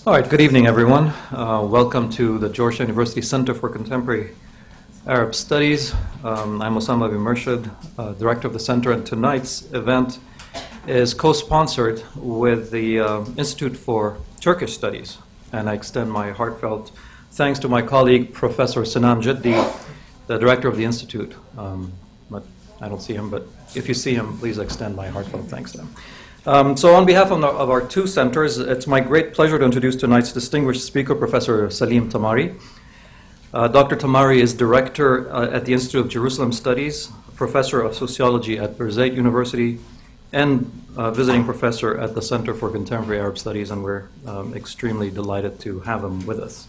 All right, good evening, everyone. Welcome to the Georgetown University Center for Contemporary Arab Studies. I'm Osama bin Murshid, director of the center, and tonight's event is co-sponsored with the Institute for Turkish Studies. And I extend my heartfelt thanks to my colleague, Professor Sinan Jiddi, the director of the Institute. But I don't see him, but if you see him, please extend my heartfelt thanks to him. So on behalf of our two centers, it's my great pleasure to introduce tonight's distinguished speaker, Professor Salim Tamari. Dr. Tamari is director at the Institute of Jerusalem Studies, professor of sociology at Birzeit University, and visiting professor at the Center for Contemporary Arab Studies, and we're extremely delighted to have him with us.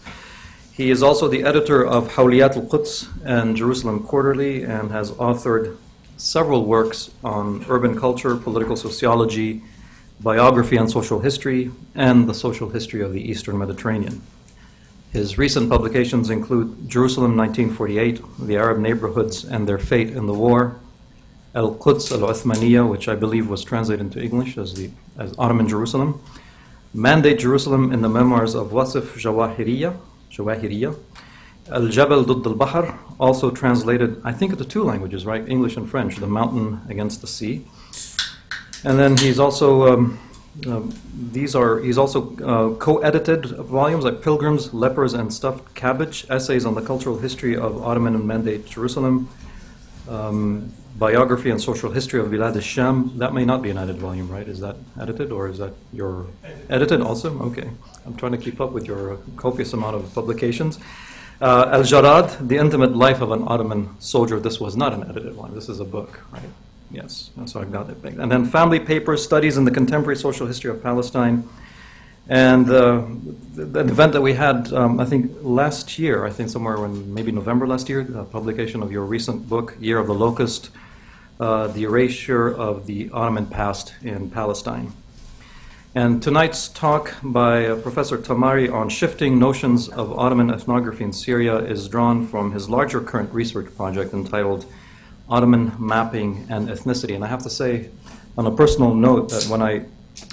He is also the editor of Hawliyat al-Quds and Jerusalem Quarterly, and has authored several works on urban culture, political sociology, biography and social history, and the social history of the Eastern Mediterranean. His recent publications include Jerusalem 1948, The Arab Neighborhoods and Their Fate in the War, Al-Quds al-Uthmaniyya, which I believe was translated into English as Ottoman Jerusalem, Mandate Jerusalem in the Memoirs of Wasif Jawahiriyya, Al-Jabal Dudd al-Bahr, also translated, I think, into two languages, right? English and French, The Mountain Against the Sea. And then he's also, co-edited volumes like Pilgrims, Lepers, and Stuffed Cabbage, Essays on the Cultural History of Ottoman and Mandate Jerusalem, Biography and Social History of Bilad al-Sham. That may not be an edited volume, right? Is that edited, or is that your edited also? Okay. I'm trying to keep up with your copious amount of publications. Al-Jarad, The Intimate Life of an Ottoman Soldier. This was not an edited one. This is a book, right? Yes, so I got it. And then Family Papers, Studies in the Contemporary Social History of Palestine. And the event that we had, I think last year, I think somewhere in maybe November last year, the publication of your recent book, Year of the Locust, The Erasure of the Ottoman Past in Palestine. And tonight's talk by Professor Tamari on shifting notions of Ottoman ethnography in Syria is drawn from his larger current research project entitled Ottoman Mapping and Ethnicity. And I have to say, on a personal note, that when I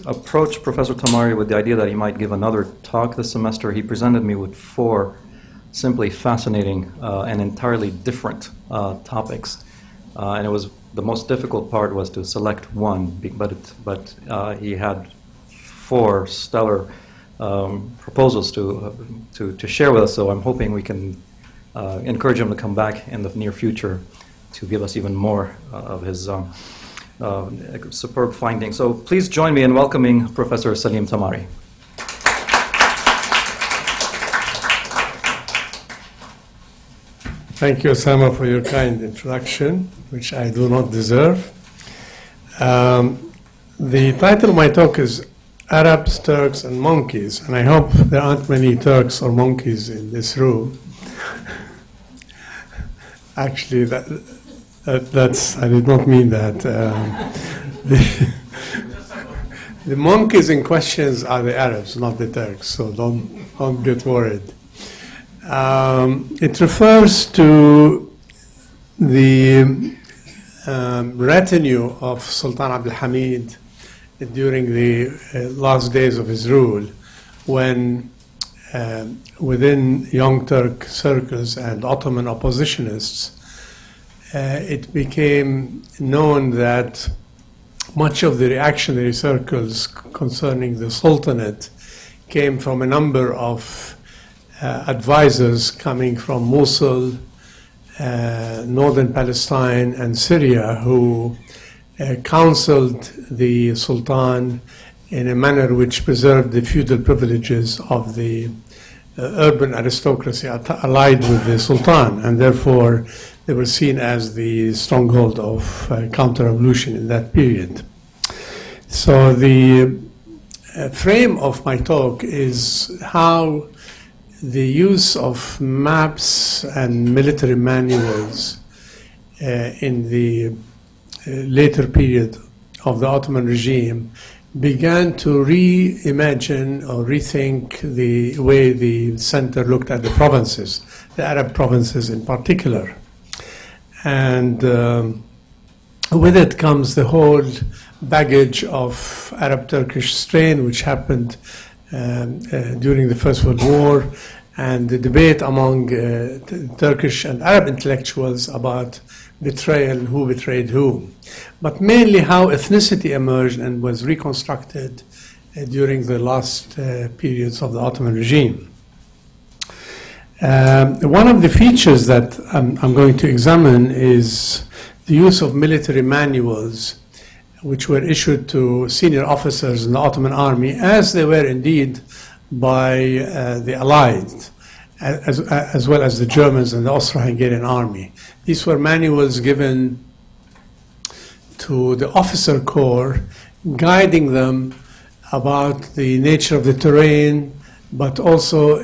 approached Professor Tamari with the idea that he might give another talk this semester, he presented me with four simply fascinating and entirely different topics. And it was the most difficult part was to select one, but he had four stellar proposals to share with us, so I'm hoping we can encourage him to come back in the near future to give us even more of his superb findings. So please join me in welcoming Professor Salim Tamari. Thank you, Osama, for your kind introduction, which I do not deserve. The title of my talk is Arabs, Turks, and Monkeys, and I hope there aren't many Turks or monkeys in this room. Actually, that's I did not mean that. The monkeys in questions are the Arabs, not the Turks, so don't get worried. It refers to the retinue of Sultan Abdul Hamid during the last days of his rule, when within Young Turk circles and Ottoman oppositionists, it became known that much of the reactionary circles concerning the Sultanate came from a number of advisors coming from Mosul, northern Palestine, and Syria, who counseled the Sultan in a manner which preserved the feudal privileges of the urban aristocracy allied with the Sultan, and therefore they were seen as the stronghold of counter-revolution in that period. So the frame of my talk is how the use of maps and military manuals in the later period of the Ottoman regime began to reimagine or rethink the way the center looked at the provinces, the Arab provinces in particular. And with it comes the whole baggage of Arab-Turkish strain, which happened during the First World War, and the debate among Turkish and Arab intellectuals about betrayal and who betrayed who. But mainly how ethnicity emerged and was reconstructed during the last periods of the Ottoman regime. One of the features that I'm going to examine is the use of military manuals which were issued to senior officers in the Ottoman army, as they were indeed by the Allied, as well as the Germans and the Austro-Hungarian army. These were manuals given to the officer corps, guiding them about the nature of the terrain, but also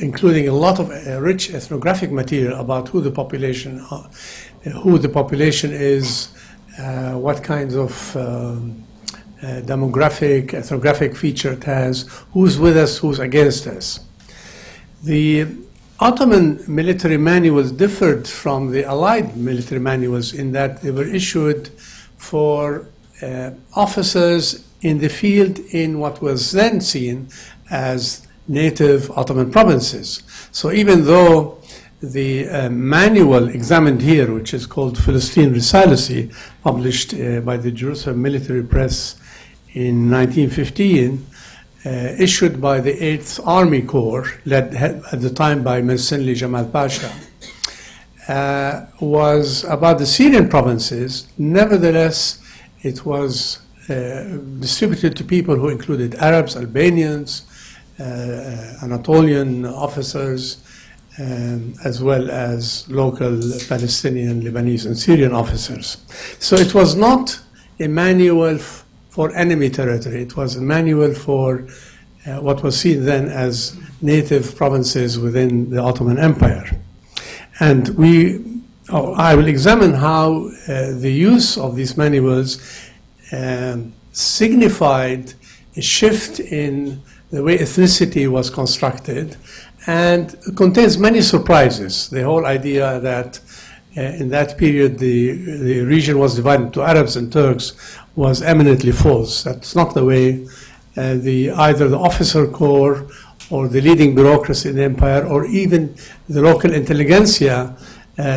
including a lot of rich ethnographic material about who the population is, what kinds of demographic, ethnographic feature it has, who's with us, who's against us. The Ottoman military manuals differed from the Allied military manuals in that they were issued for officers in the field in what was then seen as native Ottoman provinces. So even though the manual examined here, which is called Philistine Risalacy, published by the Jerusalem Military Press in 1915, issued by the 8th Army Corps, led at the time by Mersinli Jamal Pasha, was about the Syrian provinces. Nevertheless, it was distributed to people who included Arabs, Albanians, Anatolian officers, as well as local Palestinian, Lebanese, and Syrian officers. So it was not a manual for enemy territory. It was a manual for what was seen then as native provinces within the Ottoman Empire. And I will examine how the use of these manuals signified a shift in the way ethnicity was constructed, and contains many surprises. The whole idea that in that period the region was divided into Arabs and Turks was eminently false. That's not the way either the officer corps or the leading bureaucracy in the empire or even the local intelligentsia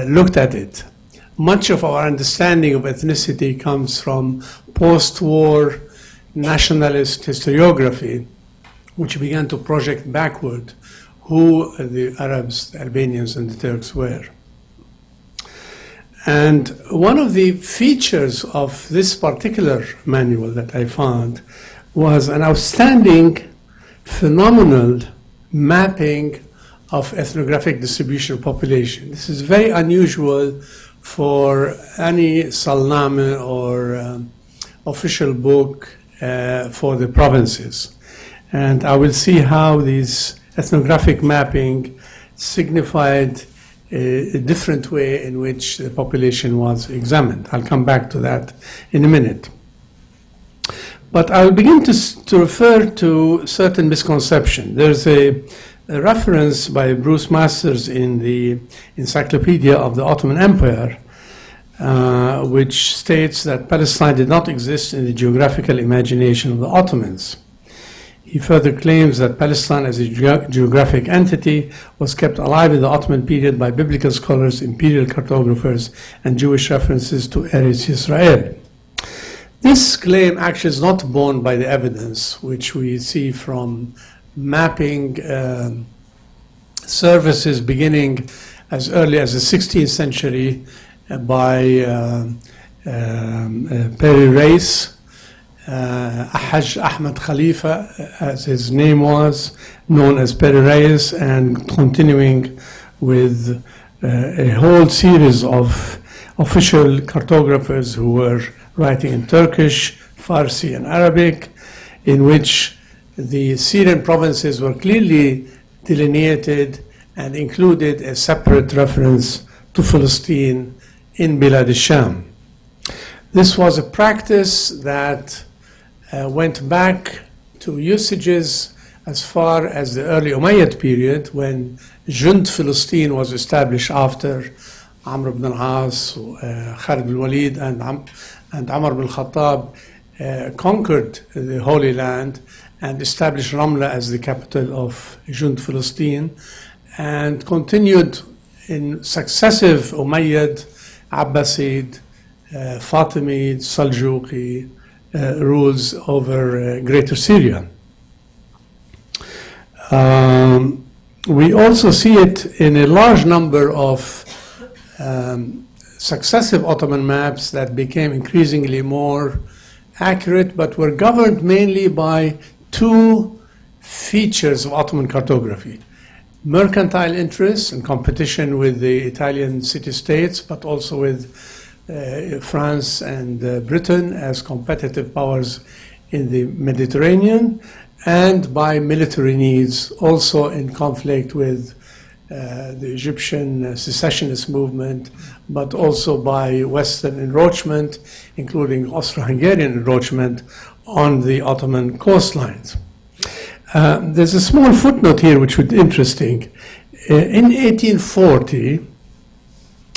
looked at it. Much of our understanding of ethnicity comes from post-war nationalist historiography, which began to project backward who the Arabs, the Albanians, and the Turks were. And one of the features of this particular manual that I found was an outstanding, phenomenal mapping of ethnographic distribution of population. This is very unusual for any salname or official book for the provinces. And I will see how these ethnographic mapping signified a different way in which the population was examined. I'll come back to that in a minute. But I'll begin to refer to certain misconceptions. There's a reference by Bruce Masters in the Encyclopedia of the Ottoman Empire, which states that Palestine did not exist in the geographical imagination of the Ottomans. He further claims that Palestine as a geographic entity was kept alive in the Ottoman period by biblical scholars, imperial cartographers, and Jewish references to Eretz Yisrael. This claim actually is not borne by the evidence, which we see from mapping services beginning as early as the 16th century by Peri Reis, Hajj Ahmed Khalifa, as his name was, known as Peri Reis, and continuing with a whole series of official cartographers who were writing in Turkish, Farsi, and Arabic, in which the Syrian provinces were clearly delineated and included a separate reference to Palestine in Bilad al-Sham. This was a practice that went back to usages as far as the early Umayyad period, when Jund Philistine was established after Amr ibn al-As, Khalid al-Walid, and Amr ibn al-Khattab conquered the Holy Land and established Ramla as the capital of Jund Palestine, and continued in successive Umayyad, Abbasid, Fatimid, Seljuqi rules over Greater Syria. We also see it in a large number of successive Ottoman maps that became increasingly more accurate, but were governed mainly by two features of Ottoman cartography: mercantile interests and competition with the Italian city-states, but also with France and Britain as competitive powers in the Mediterranean, and by military needs, also in conflict with the Egyptian secessionist movement, but also by Western encroachment, including Austro-Hungarian encroachment on the Ottoman coastlines. There's a small footnote here which would be interesting. In 1840,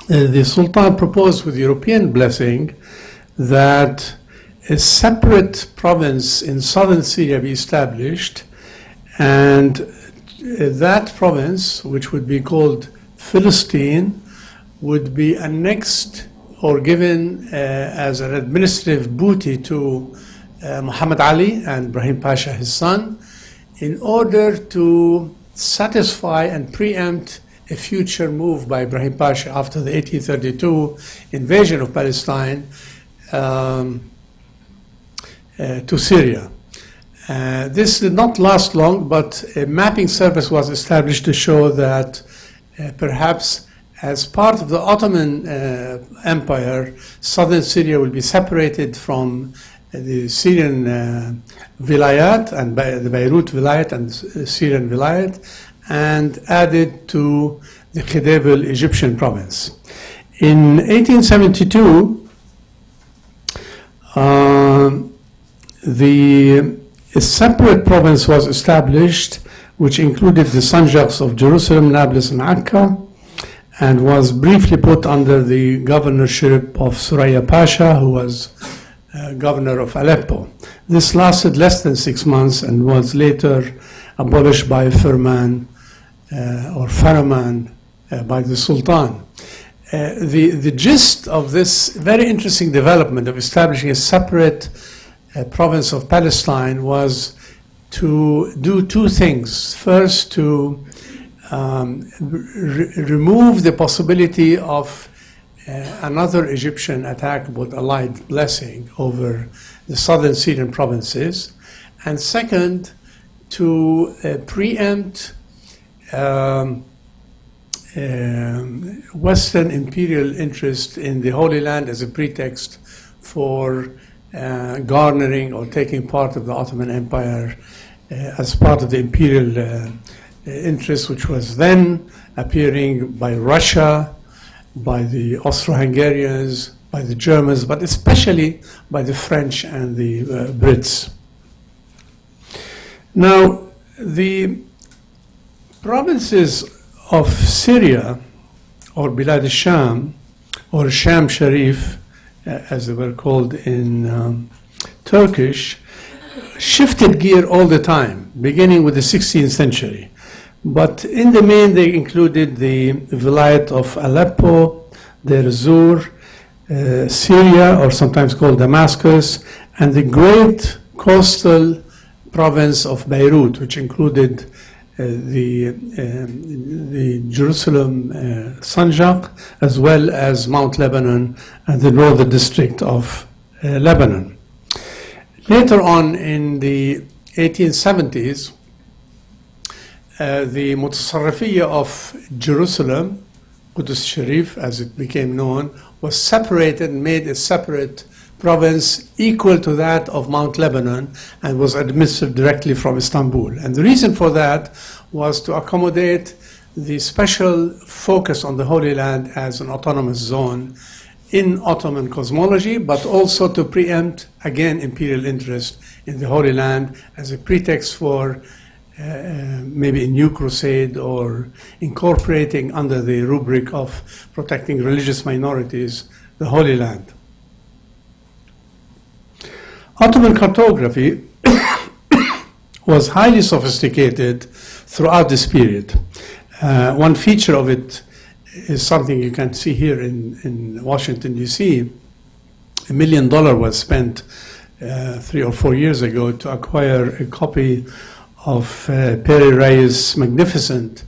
the Sultan proposed with European blessing that a separate province in southern Syria be established, and that province, which would be called Philistine, would be annexed or given as an administrative booty to Muhammad Ali and Ibrahim Pasha, his son, in order to satisfy and preempt a future move by Ibrahim Pasha after the 1832 invasion of Palestine to Syria. This did not last long, but a mapping service was established to show that perhaps as part of the Ottoman Empire, southern Syria will be separated from the Syrian Vilayat and the Beirut Vilayat and Syrian Vilayat, and added to the Khedivil Egyptian province. In 1872, a separate province was established, which included the Sanjaks of Jerusalem, Nablus, and Akka, and was briefly put under the governorship of Suraya Pasha, who was governor of Aleppo. This lasted less than 6 months and was later abolished by Firman or Faraman by the Sultan. The gist of this very interesting development of establishing a separate province of Palestine was to do two things. First, to remove the possibility of another Egyptian attack with Allied blessing over the southern Syrian provinces, and second, to preempt Western imperial interest in the Holy Land as a pretext for garnering or taking part of the Ottoman Empire as part of the imperial interest, which was then appearing by Russia, by the Austro-Hungarians, by the Germans, but especially by the French and the Brits. Now, the provinces of Syria, or Bilad al-Sham, or Sham Sharif, as they were called in Turkish, shifted gear all the time, beginning with the 16th century. But in the main, they included the Vilayat of Aleppo, Deir ez-Zor, Syria, or sometimes called Damascus, and the great coastal province of Beirut, which included the Jerusalem Sanjak, as well as Mount Lebanon and the northern district of Lebanon. Later on in the 1870s, the Mutasarrifiyya of Jerusalem, Qudus Sharif as it became known, was separated and made a separate province equal to that of Mount Lebanon, and was administered directly from Istanbul. And the reason for that was to accommodate the special focus on the Holy Land as an autonomous zone in Ottoman cosmology, but also to preempt, again, imperial interest in the Holy Land as a pretext for maybe a new crusade or incorporating under the rubric of protecting religious minorities the Holy Land. Ottoman cartography was highly sophisticated throughout this period. One feature of it is something you can see here in Washington, D.C. $1 million was spent 3 or 4 years ago to acquire a copy of Pere Reyes' magnificent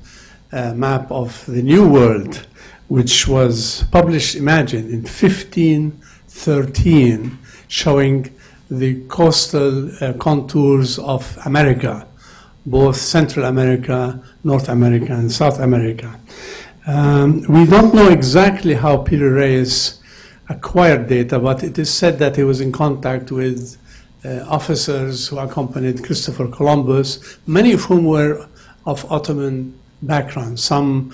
map of the New World, which was published, imagine, in 1513, showing the coastal contours of America, both Central America, North America, and South America. We don't know exactly how Pere Reyes acquired data, but it is said that he was in contact with officers who accompanied Christopher Columbus, many of whom were of Ottoman background, some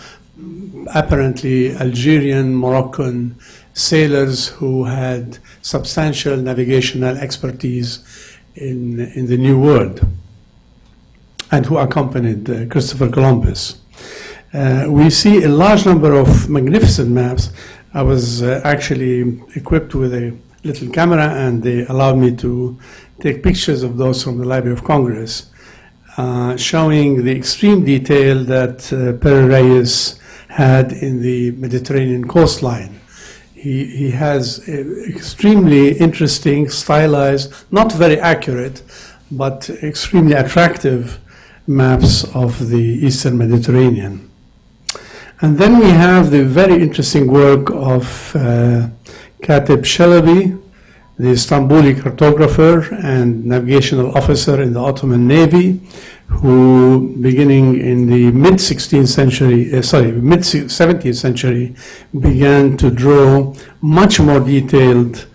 apparently Algerian, Moroccan sailors who had substantial navigational expertise in the New World and who accompanied Christopher Columbus. We see a large number of magnificent maps. I was actually equipped with a little camera, and they allowed me to take pictures of those from the Library of Congress, showing the extreme detail that Pere Reyes had in the Mediterranean coastline. He has extremely interesting, stylized, not very accurate, but extremely attractive maps of the Eastern Mediterranean. And then we have the very interesting work of Katib Shalabi, the Istanbuli cartographer and navigational officer in the Ottoman Navy, who, beginning in the mid-17th century, began to draw much more detailed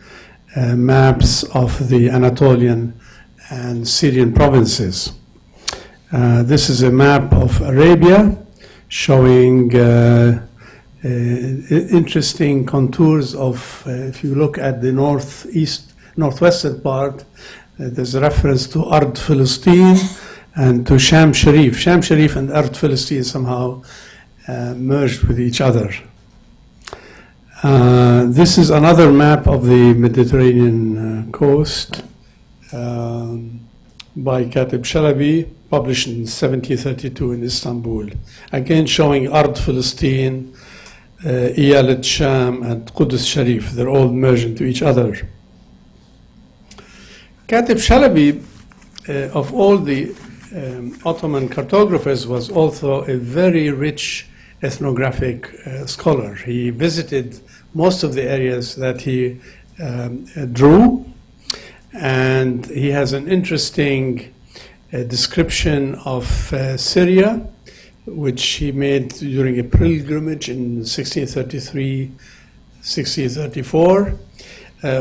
maps of the Anatolian and Syrian provinces. This is a map of Arabia showing interesting contours of, if you look at the northwestern part, there's a reference to Ard Philistine and to Sham Sharif. Sham Sharif and Ard Philistine somehow merged with each other. This is another map of the Mediterranean coast by Katib Shalabi, published in 1732 in Istanbul. Again, showing Ard Philistine, Iyalat Sham, and Qudus Sharif. They're all merged into each other. Katib Shalabi, of all the Ottoman cartographers, was also a very rich ethnographic scholar. He visited most of the areas that he drew, and he has an interesting description of Syria, which he made during a pilgrimage in 1633, 1634.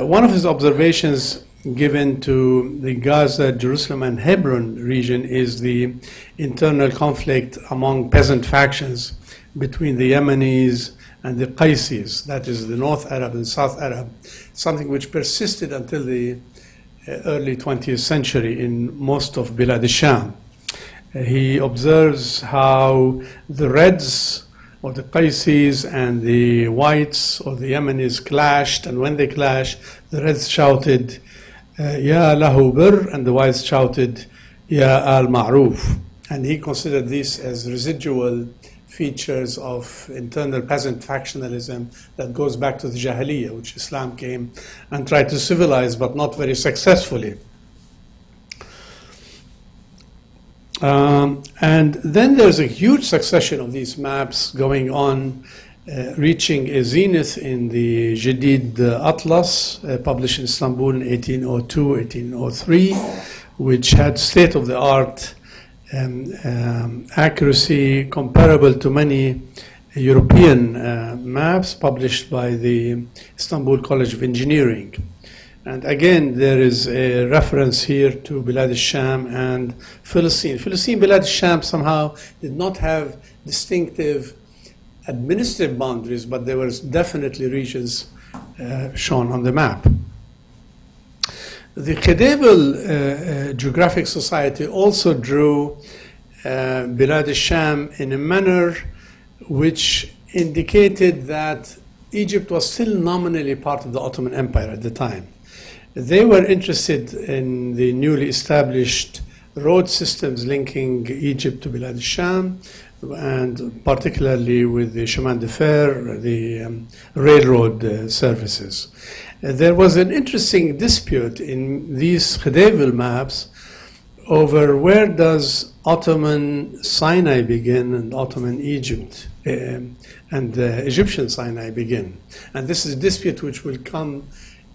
One of his observations given to the Gaza, Jerusalem, and Hebron region is the internal conflict among peasant factions between the Yemenis and the Qaisis, that is the North Arab and South Arab, something which persisted until the early 20th century in most of Bilad al-Sham. He observes how the Reds, or the Qaisis, and the Whites, or the Yemenis, clashed, and when they clashed, the Reds shouted, Ya lahu bir, and the Whites shouted, Ya al-ma'ruf. And he considered this as residual features of internal peasant factionalism that goes back to the Jahiliyyah, which Islam came and tried to civilize, but not very successfully. And then there's a huge succession of these maps going on, reaching a zenith in the Jadid Atlas, published in Istanbul in 1802, 1803, which had state-of-the-art accuracy comparable to many European maps published by the Istanbul College of Engineering. And again, there is a reference here to Bilad al-Sham and Philistine. Bilad al-Sham somehow did not have distinctive administrative boundaries, but there were definitely regions shown on the map. The Khedebel Geographic Society also drew Bilad al-Sham in a manner which indicated that Egypt was still nominally part of the Ottoman Empire at the time. They were interested in the newly established road systems linking Egypt to Bilad al-Sham, and particularly with the chemin de fer, the railroad services. There was an interesting dispute in these Khedive maps over where does Ottoman Sinai begin and Ottoman Egypt and Egyptian Sinai begin. And this is a dispute which will come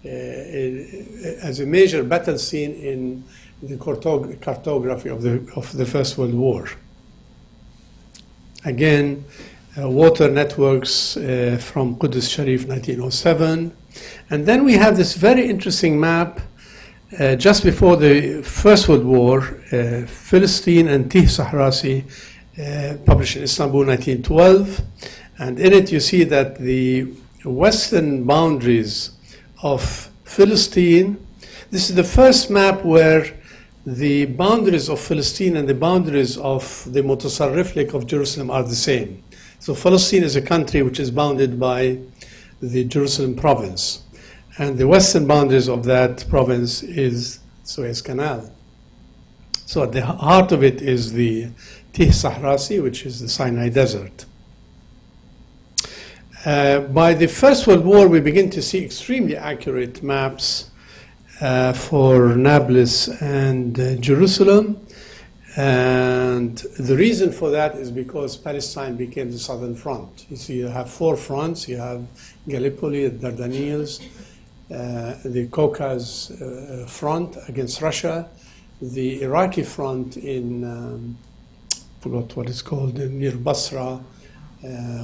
as a major battle scene in the cartography of the First World War. Again, water networks from Qudus Sharif 1907. And then we have this very interesting map just before the First World War, Philistine and Tih Sahrasi, published in Istanbul 1912. And in it you see that the western boundaries of Philistine, this is the first map where the boundaries of Philistine and the boundaries of the Mutasarrif Lake of Jerusalem are the same. So Philistine is a country which is bounded by the Jerusalem province. And the western boundaries of that province is Suez Canal. So at the heart of it is the Tih Sahrasi, which is the Sinai Desert. By the First World War, we begin to see extremely accurate maps for Nablus and Jerusalem. And the reason for that is because Palestine became the southern front. You see, you have 4 fronts. You have Gallipoli, the Dardanelles, the Caucasus front against Russia, the Iraqi front in, forgot what it's called, near Basra,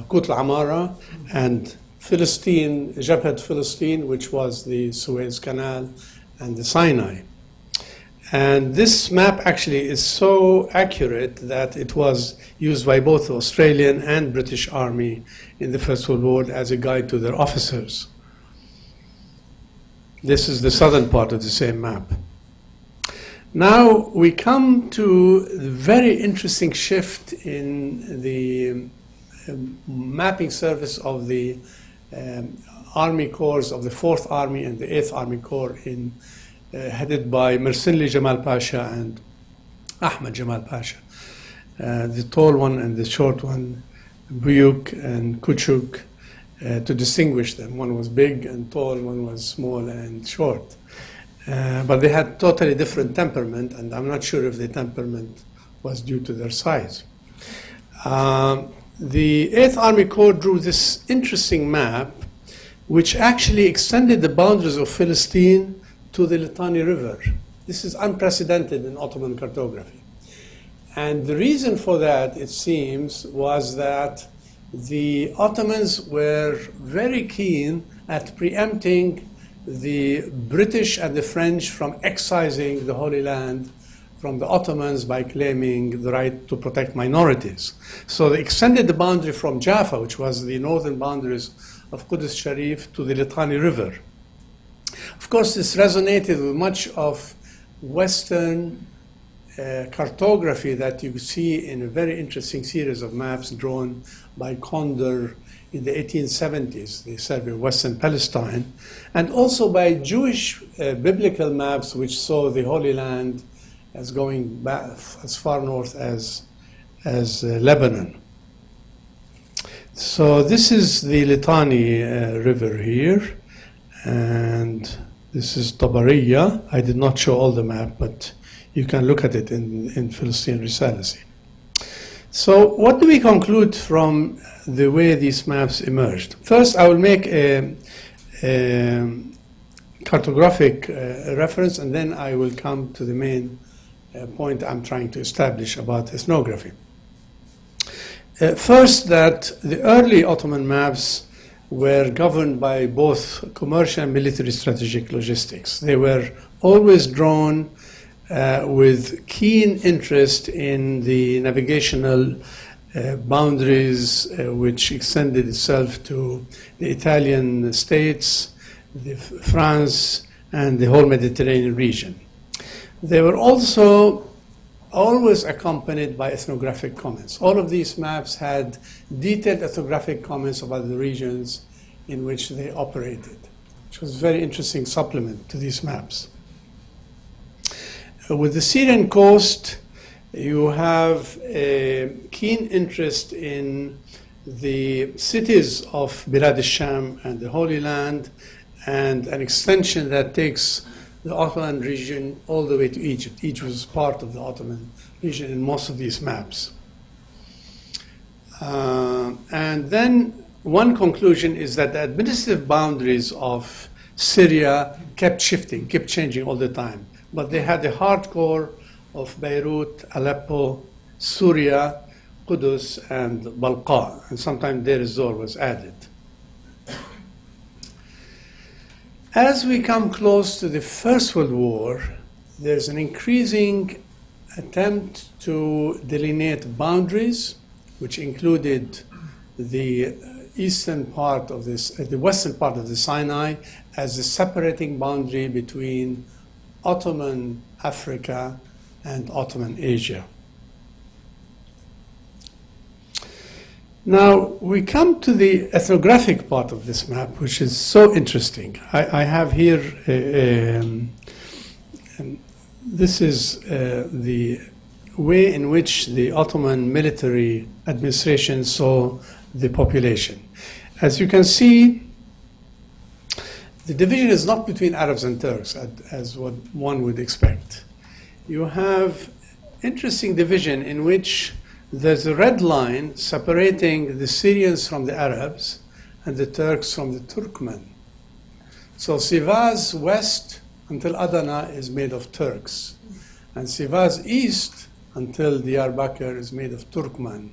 Kut al-Amara, and Philistine, Jabhat Philistine, which was the Suez Canal and the Sinai. And this map actually is so accurate that it was used by both the Australian and British Army in the First World War as a guide to their officers. This is the southern part of the same map. Now we come to the very interesting shift in the mapping service of the Army Corps of the 4th Army and the 8th Army Corps headed by Mersinli Jamal Pasha and Ahmed Jamal Pasha. The tall one and the short one, Buyuk and Kuchuk, to distinguish them. One was big and tall, one was small and short. But they had totally different temperament, and I'm not sure if the temperament was due to their size. The 8th Army Corps drew this interesting map, which actually extended the boundaries of Philistine to the Litani River. This is unprecedented in Ottoman cartography. And the reason for that, it seems, was that the Ottomans were very keen at preempting the British and the French from excising the Holy Land from the Ottomans by claiming the right to protect minorities. So they extended the boundary from Jaffa, which was the northern boundaries of Qudus Sharif, to the Litani River. Of course, this resonated with much of Western cartography that you see in a very interesting series of maps drawn by Condor in the 1870s, the survey of Western Palestine, and also by Jewish biblical maps which saw the Holy Land as going back as far north as Lebanon. So this is the Litani River here, and this is Tabariya. I did not show all the map, but you can look at it in Philistine Risalasi. So what do we conclude from the way these maps emerged? First, I will make a cartographic reference, and then I will come to the main point I'm trying to establish about ethnography. First, that the early Ottoman maps were governed by both commercial and military strategic logistics. They were always drawn with keen interest in the navigational boundaries which extended itself to the Italian states, France, and the whole Mediterranean region. They were also always accompanied by ethnographic comments. All of these maps had detailed ethnographic comments about the regions in which they operated, which was a very interesting supplement to these maps. with the Syrian coast, you have a keen interest in the cities of Bilad al-Sham and the Holy Land, and an extension that takes the Ottoman region all the way to Egypt. Egypt was part of the Ottoman region in most of these maps. And then one conclusion is that the administrative boundaries of Syria kept shifting, kept changing all the time. But they had the hardcore of Beirut, Aleppo, Syria, Qudus, and Balqa, and sometimes Deir ez-Zor was added. As we come close to the First World War, there's an increasing attempt to delineate boundaries, which included the eastern part of this, the western part of the Sinai as the separating boundary between Ottoman Africa and Ottoman Asia. Now, we come to the ethnographic part of this map, which is so interesting. I have here, this is the way in which the Ottoman military administration saw the population. As you can see, the division is not between Arabs and Turks, as what one would expect. You have interesting division in which there's a red line separating the Syrians from the Arabs and the Turks from the Turkmen. So Sivas west until Adana is made of Turks, and Sivas east until Diyarbakir is made of Turkmen.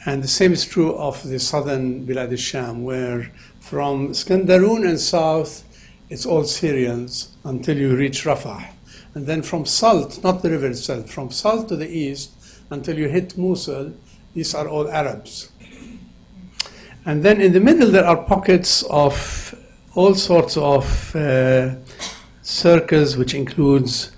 And the same is true of the southern Bilad al-Sham, where from Skandarun and south, it's all Syrians until you reach Rafah. And then from Salt, not the river itself, from Salt to the east until you hit Mosul, these are all Arabs. And then in the middle, there are pockets of all sorts of circles, which includes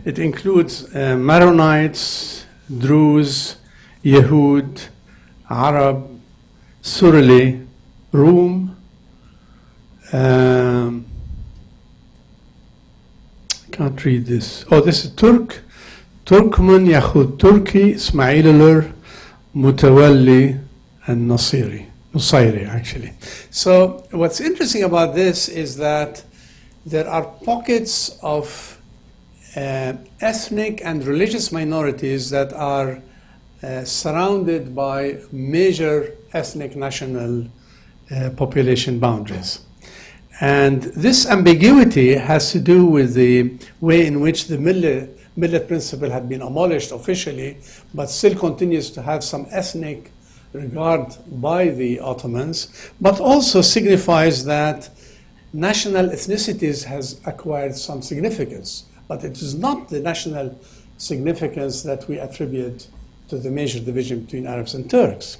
it includes Maronites, Druze, Yehud, Arab, Surli, Rum, can't read this. Oh, this is Turk, Turkmen, Yahud, Turki, Ismailir, Mutawalli, and Nusayri, actually. So what's interesting about this is that there are pockets of ethnic and religious minorities that are surrounded by major ethnic national population boundaries. And this ambiguity has to do with the way in which the millet principle had been abolished officially, but still continues to have some ethnic regard by the Ottomans, but also signifies that national ethnicities has acquired some significance. But it is not the national significance that we attribute to the major division between Arabs and Turks.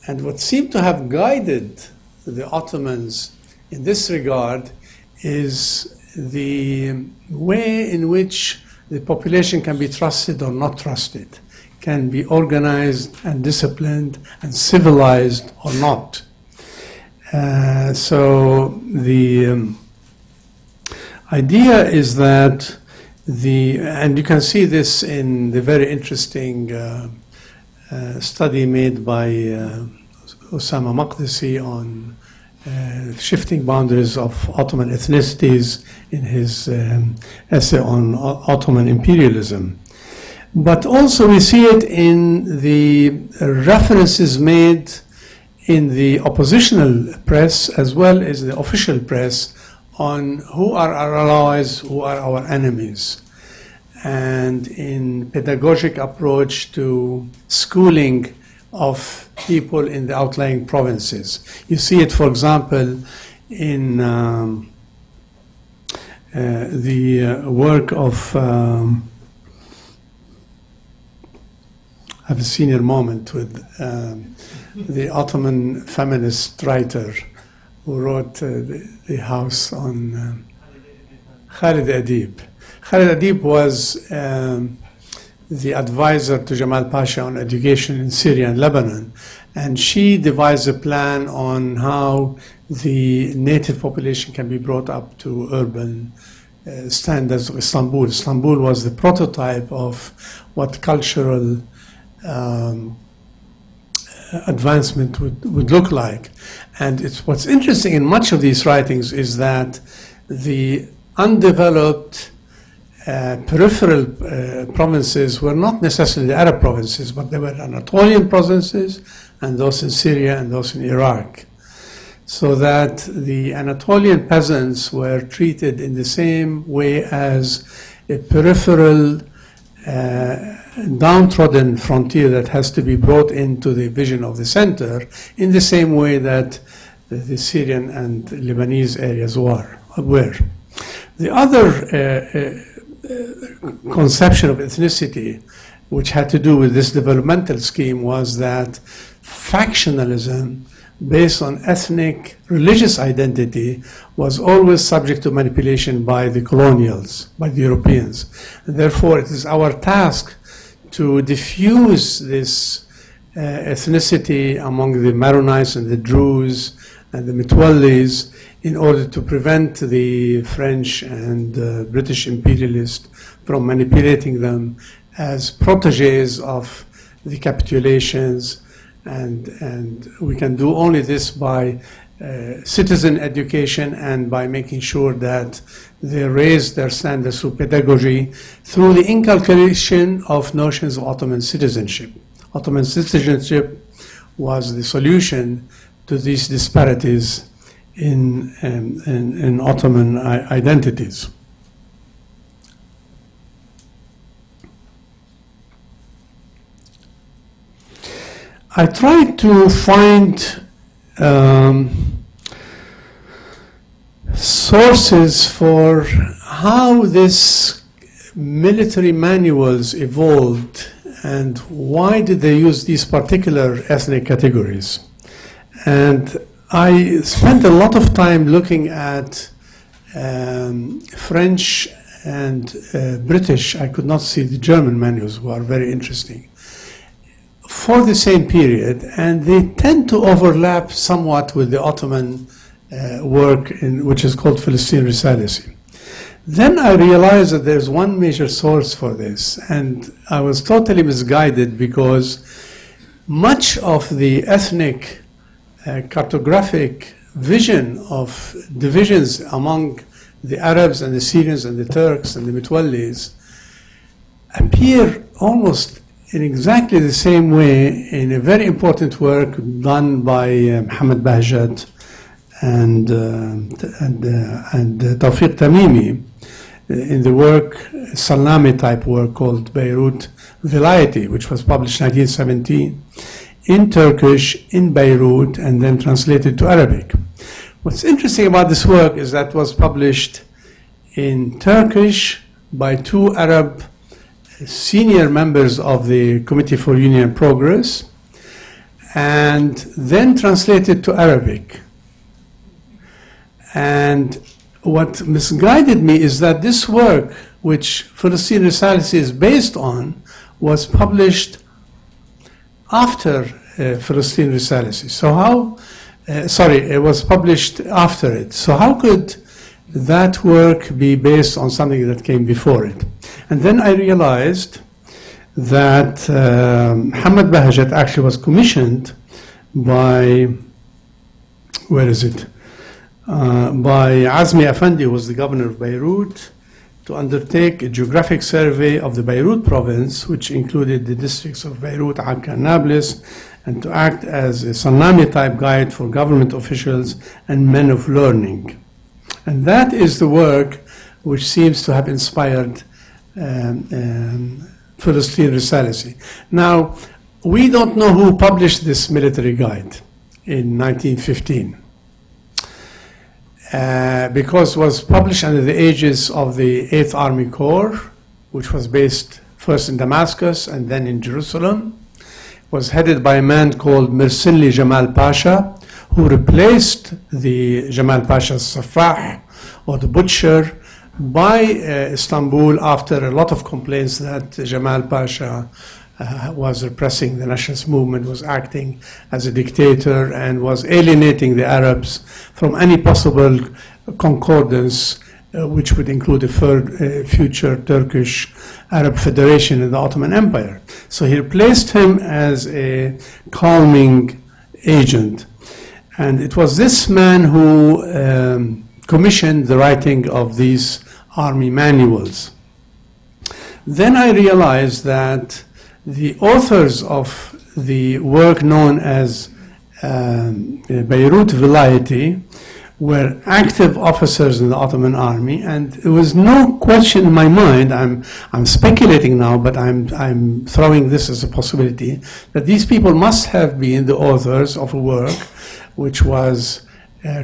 And what seemed to have guided the Ottomans in this regard is the way in which the population can be trusted or not trusted, can be organized and disciplined and civilized or not. So the idea is that and you can see this in the very interesting study made by Osama Maqdisi on shifting boundaries of Ottoman ethnicities in his essay on Ottoman imperialism. But also we see it in the references made in the oppositional press as well as the official press on who are our allies, who are our enemies, and in pedagogic approach to schooling of people in the outlying provinces. You see it, for example, in the work of, I have a senior moment with the Ottoman feminist writer who wrote the house on Khalid Adib. Khalid Adib was the advisor to Jamal Pasha on education in Syria and Lebanon. And she devised a plan on how the native population can be brought up to urban standards of Istanbul. Istanbul was the prototype of what cultural advancement would look like. And what's interesting in much of these writings is that the undeveloped peripheral provinces were not necessarily the Arab provinces, but they were Anatolian provinces, and those in Syria and those in Iraq. So that the Anatolian peasants were treated in the same way as a peripheral downtrodden frontier that has to be brought into the vision of the center, in the same way that the Syrian and Lebanese areas were. The other conception of ethnicity, which had to do with this developmental scheme, was that factionalism based on ethnic religious identity was always subject to manipulation by the colonials, by the Europeans. And therefore, it is our task to diffuse this ethnicity among the Maronites and the Druze and the Mitwallis in order to prevent the French and British imperialists from manipulating them as proteges of the capitulations. And we can do only this by citizen education and by making sure that they raise their standards through pedagogy, through the inculcation of notions of Ottoman citizenship. Ottoman citizenship was the solution to these disparities in Ottoman identities. I tried to find sources for how this military manuals evolved and why did they use these particular ethnic categories. And I spent a lot of time looking at French and British. I could not see the German manuals, who are very interesting, for the same period, and they tend to overlap somewhat with the Ottoman work, which is called Philistine Risalesi. Then I realized that there's one major source for this, and I was totally misguided because much of the ethnic cartographic vision of divisions among the Arabs and the Syrians and the Turks and the Mitwallis appear almost in exactly the same way in a very important work done by Mohammed Bahjat and Tawfiq Tamimi in the work, Salami type work called Beirut Vilayeti, which was published in 1917 in Turkish, in Beirut, and then translated to Arabic. What's interesting about this work is that it was published in Turkish by two Arab senior members of the Committee for Union and Progress, and then translated to Arabic. And what misguided me is that this work, which Philistine Risalesi is based on, was published after Philistine Risalesi. So how, it was published after it. So how could that work be based on something that came before it? And then I realized that Mohammed Bahjat actually was commissioned by, by Azmi Effendi, who was the governor of Beirut, to undertake a geographic survey of the Beirut province, which included the districts of Beirut, Akka, and Nablus, and to act as a Salami-type guide for government officials and men of learning. And that is the work which seems to have inspired Philistine Risalesi. Now, we don't know who published this military guide in 1915. Because it was published under the aegis of the 8th Army Corps, which was based first in Damascus and then in Jerusalem. It was headed by a man called Mirsinli Jamal Pasha, who replaced the Jamal Pasha's Safah, or the butcher, by Istanbul after a lot of complaints that Jamal Pasha was repressing the nationalist movement, was acting as a dictator, and was alienating the Arabs from any possible concordance, which would include a future Turkish Arab Federation in the Ottoman Empire. So he replaced him as a calming agent. And it was this man who commissioned the writing of these army manuals. Then I realized that the authors of the work known as Beirut Vilayeti were active officers in the Ottoman army, and there was no question in my mind, I'm speculating now, but I'm throwing this as a possibility, that these people must have been the authors of a work which was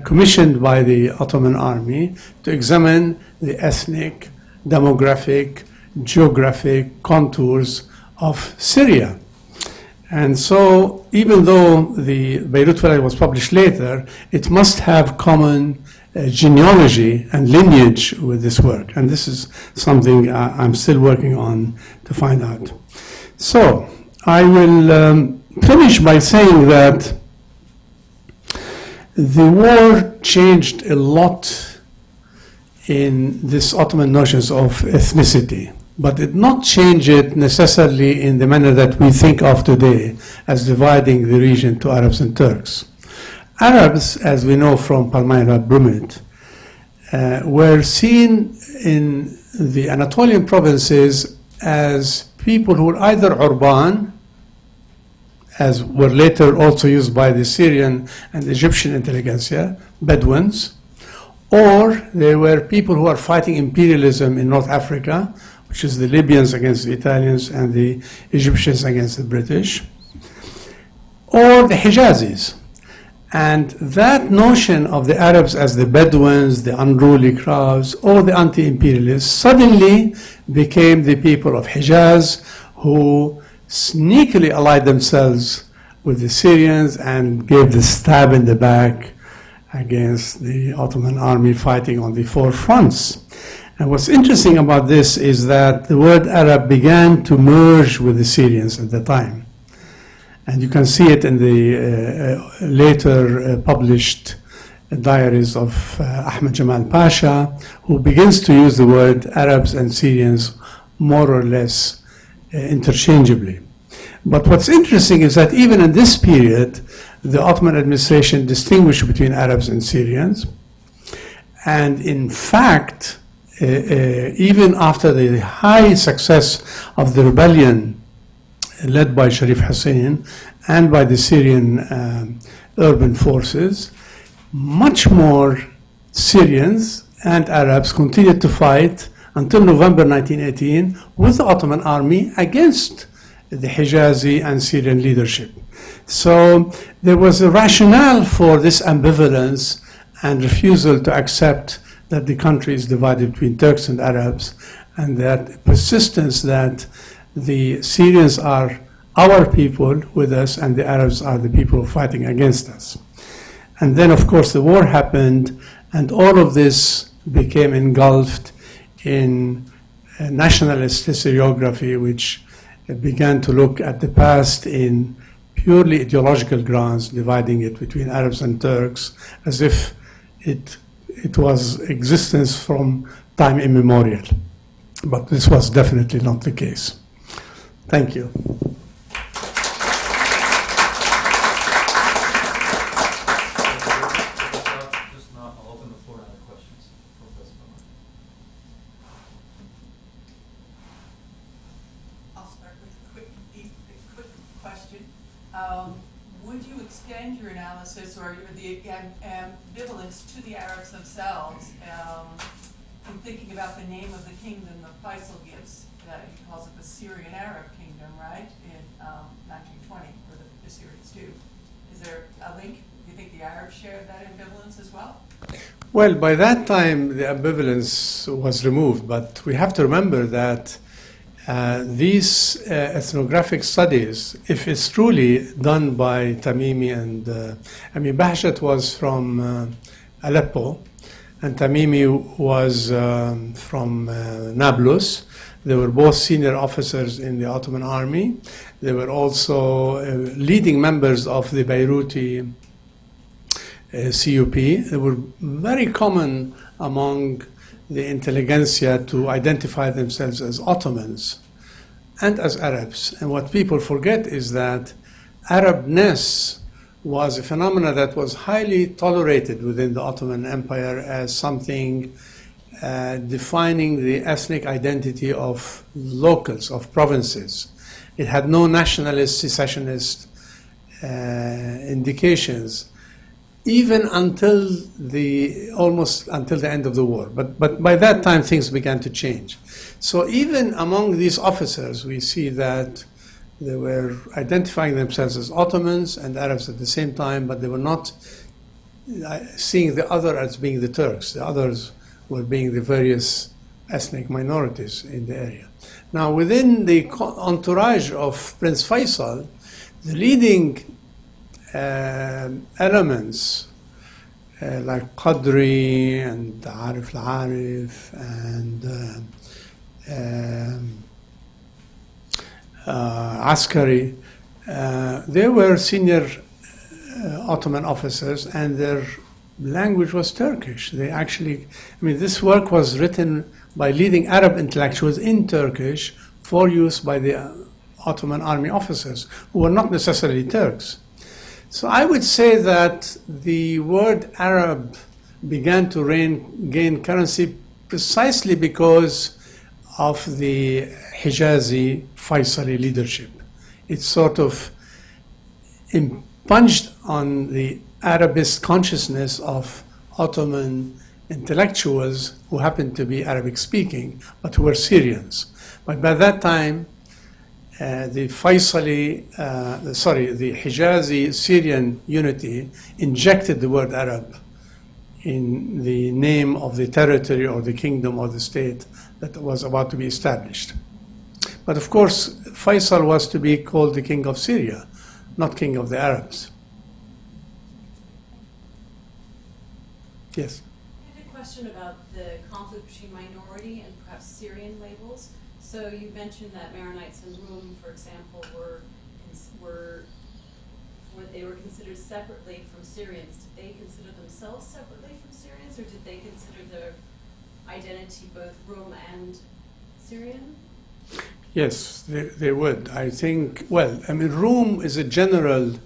commissioned by the Ottoman army to examine the ethnic, demographic, geographic contours of Syria. And so, even though the Beirut Vilayet was published later, it must have common genealogy and lineage with this work. And this is something I'm still working on to find out. So, I will finish by saying that the war changed a lot in this Ottoman notions of ethnicity, but did not change it necessarily in the manner that we think of today as dividing the region to Arabs and Turks. Arabs, as we know from Palmyra Brumit, were seen in the Anatolian provinces as people who were either Urban, as were later also used by the Syrian and Egyptian intelligentsia, Bedouins, or they were people who are fighting imperialism in North Africa, which is the Libyans against the Italians and the Egyptians against the British, or the Hijazis. And that notion of the Arabs as the Bedouins, the unruly crowds, or the anti-imperialists suddenly became the people of Hijaz who sneakily allied themselves with the Syrians and gave the stab in the back against the Ottoman army fighting on the four fronts. And what's interesting about this is that the word Arab began to merge with the Syrians at the time. And you can see it in the later published diaries of Ahmed Jamal Pasha, who begins to use the word Arabs and Syrians more or less interchangeably. But what's interesting is that even in this period, the Ottoman administration distinguished between Arabs and Syrians. And in fact, even after the high success of the rebellion led by Sharif Hussein and by the Syrian urban forces, much more Syrians and Arabs continued to fight until November 1918 with the Ottoman army against the Hijazi and Syrian leadership. So there was a rationale for this ambivalence and refusal to accept that the country is divided between Turks and Arabs, and that persistence that the Syrians are our people with us and the Arabs are the people fighting against us. And then, of course, the war happened, and all of this became engulfed in nationalist historiography, which began to look at the past in purely ideological grounds, dividing it between Arabs and Turks, as if it was existence from time immemorial. But this was definitely not the case. Thank you. Would you extend your analysis or the ambivalence to the Arabs themselves in thinking about the name of the kingdom that Faisal gives? He calls it the Syrian Arab Kingdom, right, in 1920, or the Syrians do. Is there a link? Do you think the Arabs shared that ambivalence as well? Well, by that time, the ambivalence was removed, but we have to remember that these ethnographic studies, if it's truly done by Tamimi and Bahjat was from Aleppo, and Tamimi was from Nablus. They were both senior officers in the Ottoman army. They were also leading members of the Beiruti CUP. They were very common among the intelligentsia to identify themselves as Ottomans and as Arabs. And what people forget is that Arabness was a phenomenon that was highly tolerated within the Ottoman Empire as something defining the ethnic identity of locals, of provinces. It had no nationalist, secessionist indications, even almost until the end of the war. But by that time, things began to change. So even among these officers, we see that they were identifying themselves as Ottomans and Arabs at the same time, but they were not seeing the other as being the Turks. The others were being the various ethnic minorities in the area. Now, within the entourage of Prince Faisal, the leading elements like Qadri and Arif al-Arif and Askari, they were senior Ottoman officers, and their language was Turkish. They actually, this work was written by leading Arab intellectuals in Turkish for use by the Ottoman army officers, who were not necessarily Turks. So I would say that the word Arab began to gain currency precisely because of the Hijazi Faisali leadership. It sort of impinged on the Arabist consciousness of Ottoman intellectuals who happened to be Arabic speaking, but who were Syrians. But by that time, the Hijazi Syrian unity injected the word Arab in the name of the territory or the kingdom or the state that was about to be established. But of course, Faisal was to be called the king of Syria, not king of the Arabs. Yes? I had a question about the conflict between minority and perhaps Syrian labels. So you mentioned that Maronites and Rum, for example, were what they were considered separately from Syrians. Did they consider themselves separately from Syrians, or did they consider their identity both Rum and Syrian? Yes, they would. I think, Rum is a general,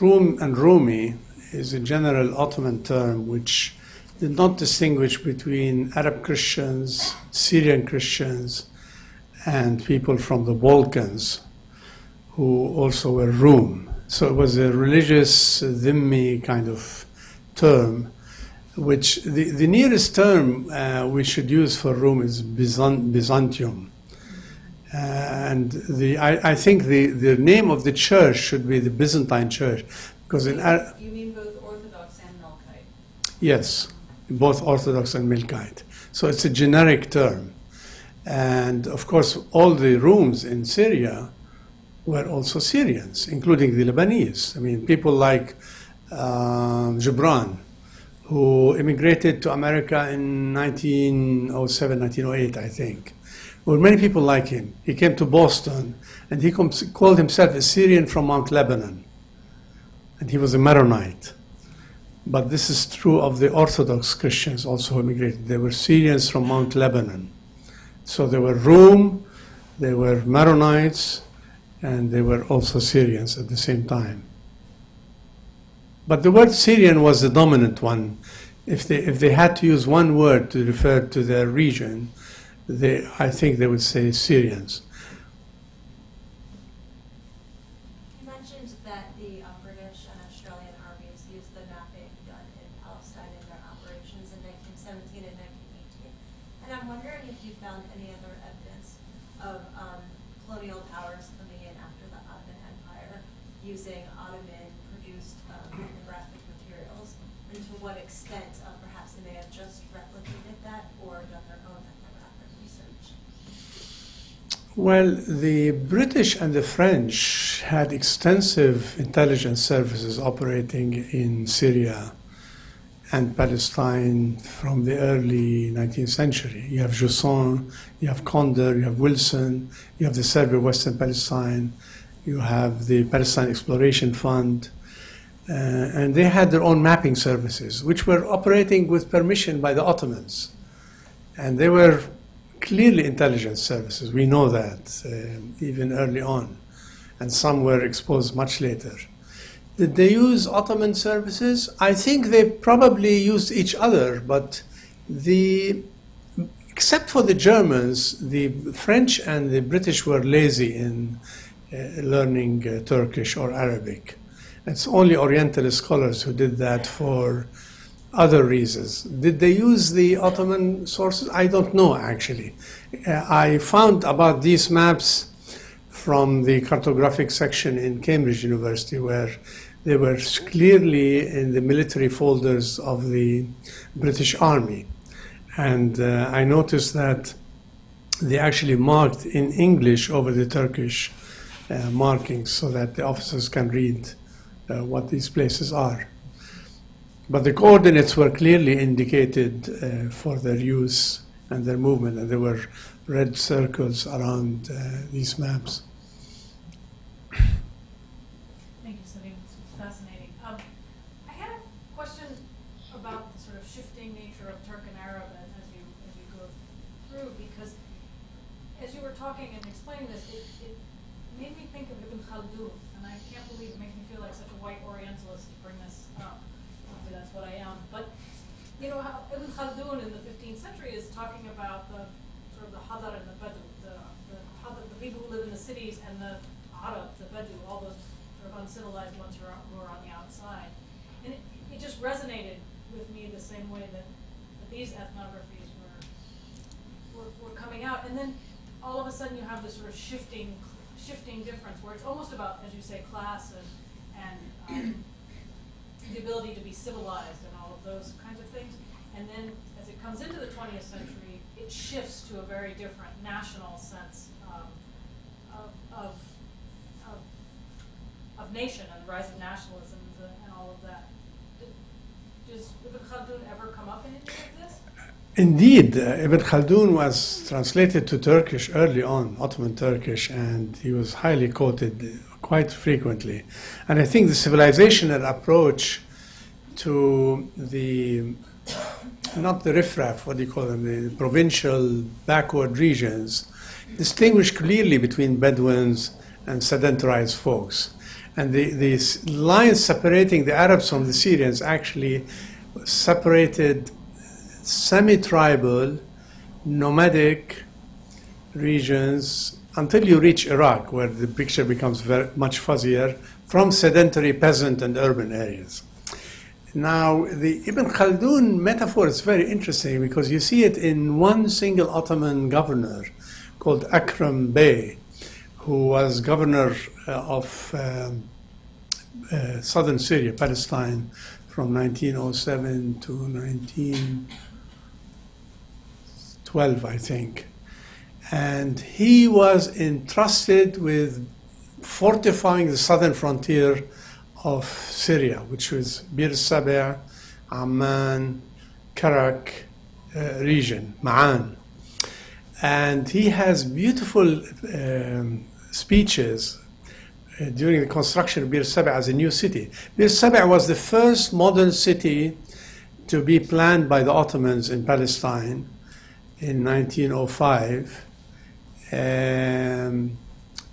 Rum and Rumi is a general Ottoman term which did not distinguish between Arab Christians, Syrian Christians, and people from the Balkans who also were Rum. So it was a religious, dhimmi kind of term, which the nearest term we should use for Rum is Byzantium. And I think the name of the church should be the Byzantine Church, because you mean both Orthodox and Melkite? Yes, both Orthodox and Melkite. So it's a generic term. And of course, all the rooms in Syria were also Syrians, including the Lebanese. People like Gibran, who immigrated to America in 1907, 1908, I think. There were many people like him. He came to Boston, and he called himself a Syrian from Mount Lebanon. And he was a Maronite. But this is true of the Orthodox Christians also who immigrated. They were Syrians from Mount Lebanon. So they were Rum, they were Maronites, and they were also Syrians at the same time. But the word Syrian was the dominant one. If they had to use one word to refer to their region, I think they would say Syrians. You mentioned that the British and Australian armies used the mapping done in Palestine in their operations in 1917 and 1918. And I'm wondering if you found any other evidence of colonial powers coming in after the Ottoman Empire using Ottoman-produced ethnographic materials, and to what extent perhaps they may have just replicated that or done their own ethnographic research. Well, the British and the French had extensive intelligence services operating in Syria and Palestine from the early 19th century. You have Jousson, you have Conder, you have Wilson, you have the Survey of Western Palestine, you have the Palestine Exploration Fund, and they had their own mapping services, which were operating with permission by the Ottomans. And they were clearly intelligence services. We know that even early on. And some were exposed much later. Did they use Ottoman services? I think they probably used each other, but except for the Germans, the French and the British were lazy in learning Turkish or Arabic. It's only Orientalist scholars who did that for other reasons. Did they use the Ottoman sources? I don't know, actually. I found about these maps from the cartographic section in Cambridge University, where they were clearly in the military folders of the British Army. And I noticed that they actually marked in English over the Turkish markings so that the officers can read what these places are. But the coordinates were clearly indicated for their use and their movement, and there were red circles around these maps. Thank you, Salim. This was fascinating. I had a question about the sort of shifting nature of Turk and Arab as you go through, because as you were talking and explaining this, it made me think of Ibn Khaldun, and I can't believe it makes me feel like such a white Orientalist to bring this up. Maybe that's what I am. But you know how Ibn Khaldun in the 15th century is talking about the sort of the Hadar and the Badu, the people who live in the cities, and the Arab, the Badu, all those sort of uncivilized ones who are on the outside. And it just resonated with me the same way that these ethnographies were coming out. And then all of a sudden you have this sort of shifting difference where it's almost about, as you say, class and the ability to be civilized and all of those kinds of things. And then as it comes into the 20th century, it shifts to a very different national sense of nation and the rise of nationalism and all of that. Does Ibn Khaldun ever come up in any of this? Indeed, Ibn Khaldun was translated to Turkish early on, Ottoman Turkish, and he was highly quoted quite frequently. And I think the civilizational approach to the, not the riffraff, what do you call them, the provincial backward regions, distinguish clearly between Bedouins and sedentarized folks. And the lines separating the Arabs from the Syrians actually separated semi-tribal, nomadic regions until you reach Iraq, where the picture becomes very much fuzzier, from sedentary peasant and urban areas. Now, the Ibn Khaldun metaphor is very interesting because you see it in one single Ottoman governor called Akram Bey, who was governor of southern Syria, Palestine, from 1907 to 1912, I think. And he was entrusted with fortifying the southern frontier of Syria, which was Birzeit, Amman, Karak region, Ma'an. And he has beautiful speeches during the construction of Birzeit as a new city. Birzeit was the first modern city to be planned by the Ottomans in Palestine in 1905,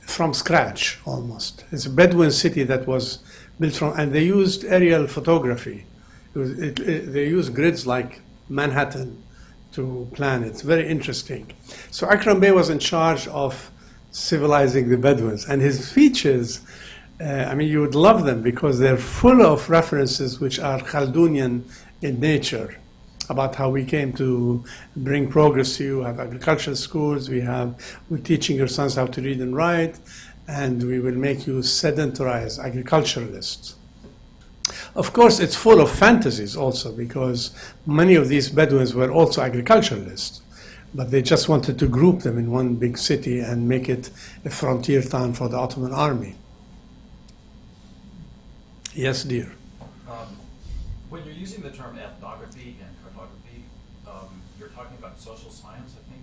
from scratch almost. It's a Bedouin city that was built from, and they used aerial photography. They used grids like Manhattan to plan it. It's very interesting. So Akram Bey was in charge of civilizing the Bedouins, and his speeches, I mean, you would love them because they're full of references which are Khaldunian in nature, about how we came to bring progress to you, have agricultural schools, we're teaching your sons how to read and write, and we will make you sedentarized agriculturalists. Of course, it's full of fantasies also, because many of these Bedouins were also agriculturalists, but they just wanted to group them in one big city and make it a frontier town for the Ottoman army. Yes, dear. When you're using the term ethnography, social science, I think,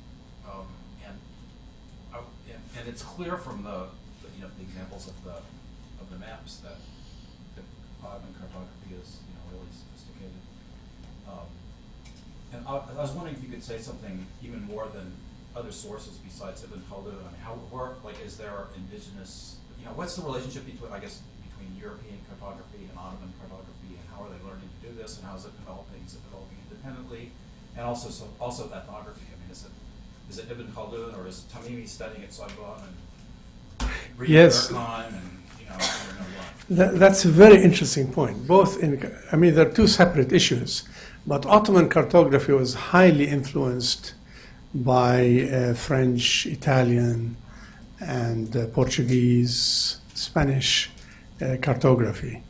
and it's clear from the the examples of the maps that Ottoman cartography is really sophisticated. And I was wondering if you could say something even more than other sources besides Ibn Khaldun. I mean, is there indigenous? What's the relationship between European cartography and Ottoman cartography, and how are they learning to do this, and how is it developing? Is it developing independently? And also ethnography. I mean, is it Ibn Khaldun, or is Tamimi studying at Sorbonne and reading Erkan and I don't know what? That's a very interesting point. There are two separate issues, but Ottoman cartography was highly influenced by French, Italian, and Portuguese, Spanish cartography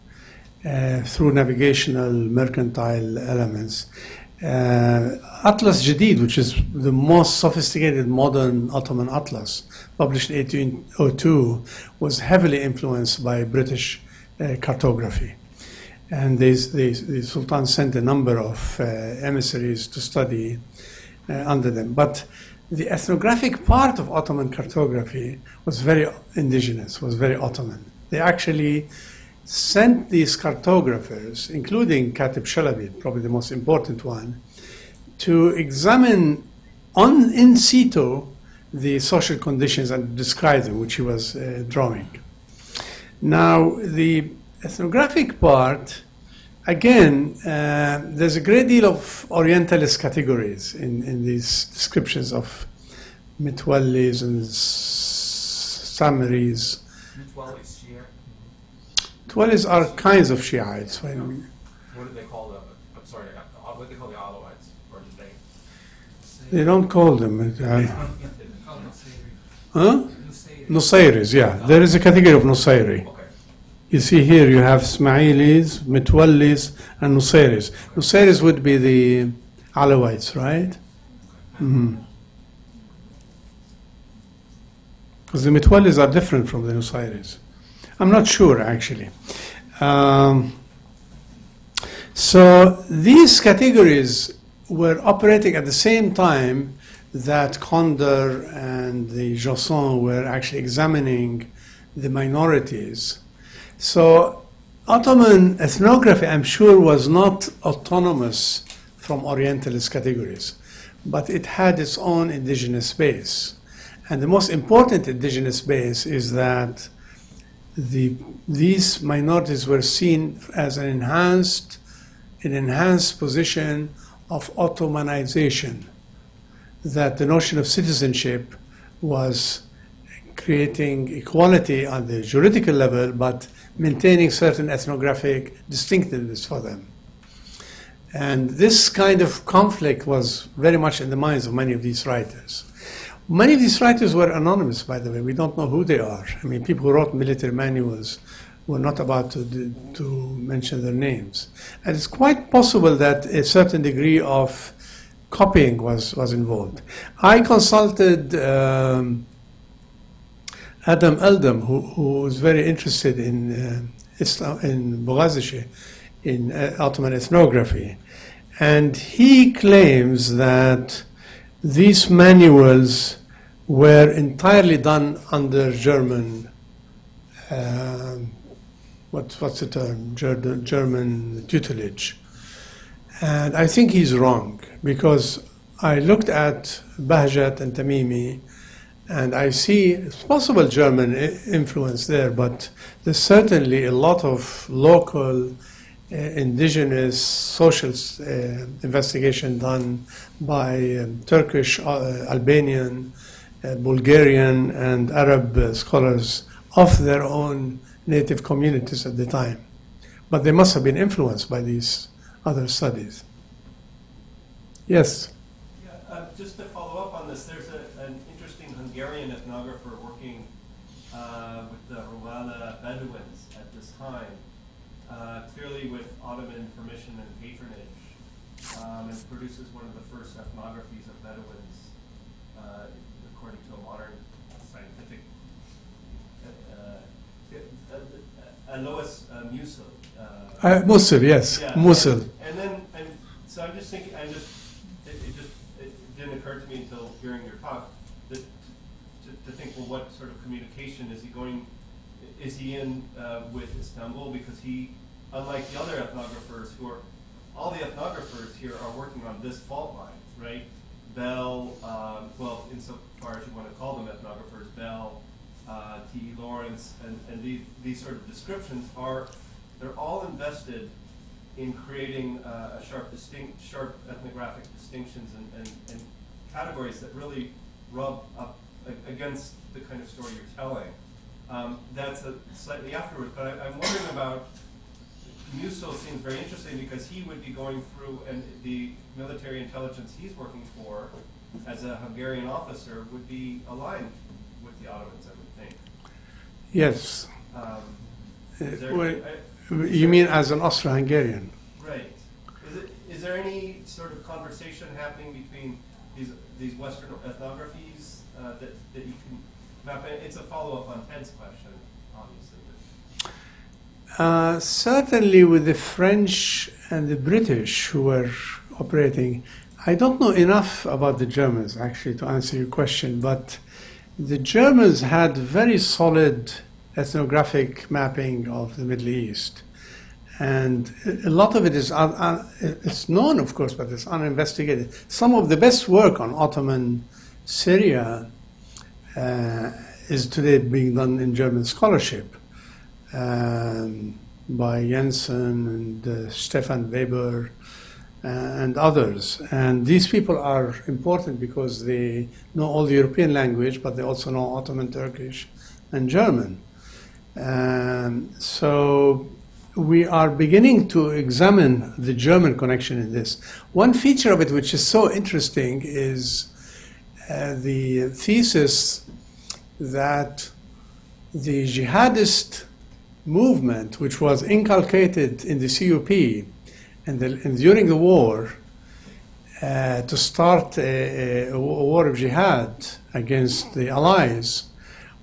through navigational, mercantile elements. Atlas Jadid, which is the most sophisticated modern Ottoman atlas, published in 1802, was heavily influenced by British cartography. And the Sultan sent a number of emissaries to study under them. But the ethnographic part of Ottoman cartography was very indigenous, was very Ottoman. They actually sent these cartographers, including Katib Shalabi, probably the most important one, to examine in situ the social conditions and describe them, which he was drawing. Now, the ethnographic part, again, there's a great deal of Orientalist categories in these descriptions of Mitwallis and Samaris. Mitwallis, Shia. Mitwallis are kinds of Shiites. What do they call what do they call the Alawites? Or do they? They don't call them. Huh? Nusayris, yeah. There is a category of Nusayri. Okay. You see here you have Ismailis, Mitwallis, and Nusayris. Nusayris would be the Alawites, right? Because the Mitwallis are different from the Nusayris. I'm not sure, actually. So these categories were operating at the same time that Condor and the Josson were actually examining the minorities. So Ottoman ethnography, I'm sure, was not autonomous from Orientalist categories, but it had its own indigenous base. And the most important indigenous base is that these minorities were seen as an enhanced position of Ottomanization, that the notion of citizenship was creating equality on the juridical level, but maintaining certain ethnographic distinctiveness for them. And this kind of conflict was very much in the minds of many of these writers. Many of these writers were anonymous, by the way. We don't know who they are. I mean, people who wrote military manuals were not about to mention their names. And it's quite possible that a certain degree of copying was involved. I consulted Adam Eldam, who was very interested in Boğaziçi, in Ottoman ethnography. And he claims that these manuals were entirely done under German, what's the term? German tutelage. And I think he's wrong, because I looked at Bahjat and Tamimi, and I see it's possible German influence there, but there's certainly a lot of local indigenous social investigation done by Turkish, Albanian, Bulgarian, and Arab scholars of their own native communities at the time. But they must have been influenced by these other studies. Yes? Yeah, just to follow up on this, there's an interesting Hungarian ethnographer working with the Rwanda Bedouins at this time, clearly with Ottoman permission and patronage, and produces one of the first ethnographies of Bedouins according to a modern scientific Alois Musil. Musil, yes, yeah, Musil. And so I'm just thinking, it didn't to think, well, what sort of communication is he going? Is he in with Istanbul? Because he, unlike the other ethnographers all the ethnographers here are working on this fault line, right? Bell, well, insofar as you want to call them ethnographers, Bell, T.E. Lawrence, and these sort of descriptions they're all invested in creating sharp ethnographic distinctions and categories that really rub up against the kind of story you're telling. That's slightly afterwards, but I'm wondering about Musil seems very interesting because he would be going through, and the military intelligence he's working for as a Hungarian officer would be aligned with the Ottomans, I would think. Yes. You mean as an Austro-Hungarian? Right. Is there any sort of conversation happening between these Western ethnographies that you can map? It's a follow-up on Ted's question, obviously. Certainly with the French and the British who were operating. I don't know enough about the Germans, actually, to answer your question, but the Germans had very solid ethnographic mapping of the Middle East. And a lot of it is, it's known, of course, but it's uninvestigated. Some of the best work on Ottoman Syria is today being done in German scholarship by Jensen and Stefan Weber and others. And these people are important because they know all the European language, but they also know Ottoman, Turkish, and German. So we are beginning to examine the German connection in this. One feature of it which is so interesting is the thesis that the jihadist movement, which was inculcated in the CUP and during the war, to start a war of jihad against the Allies,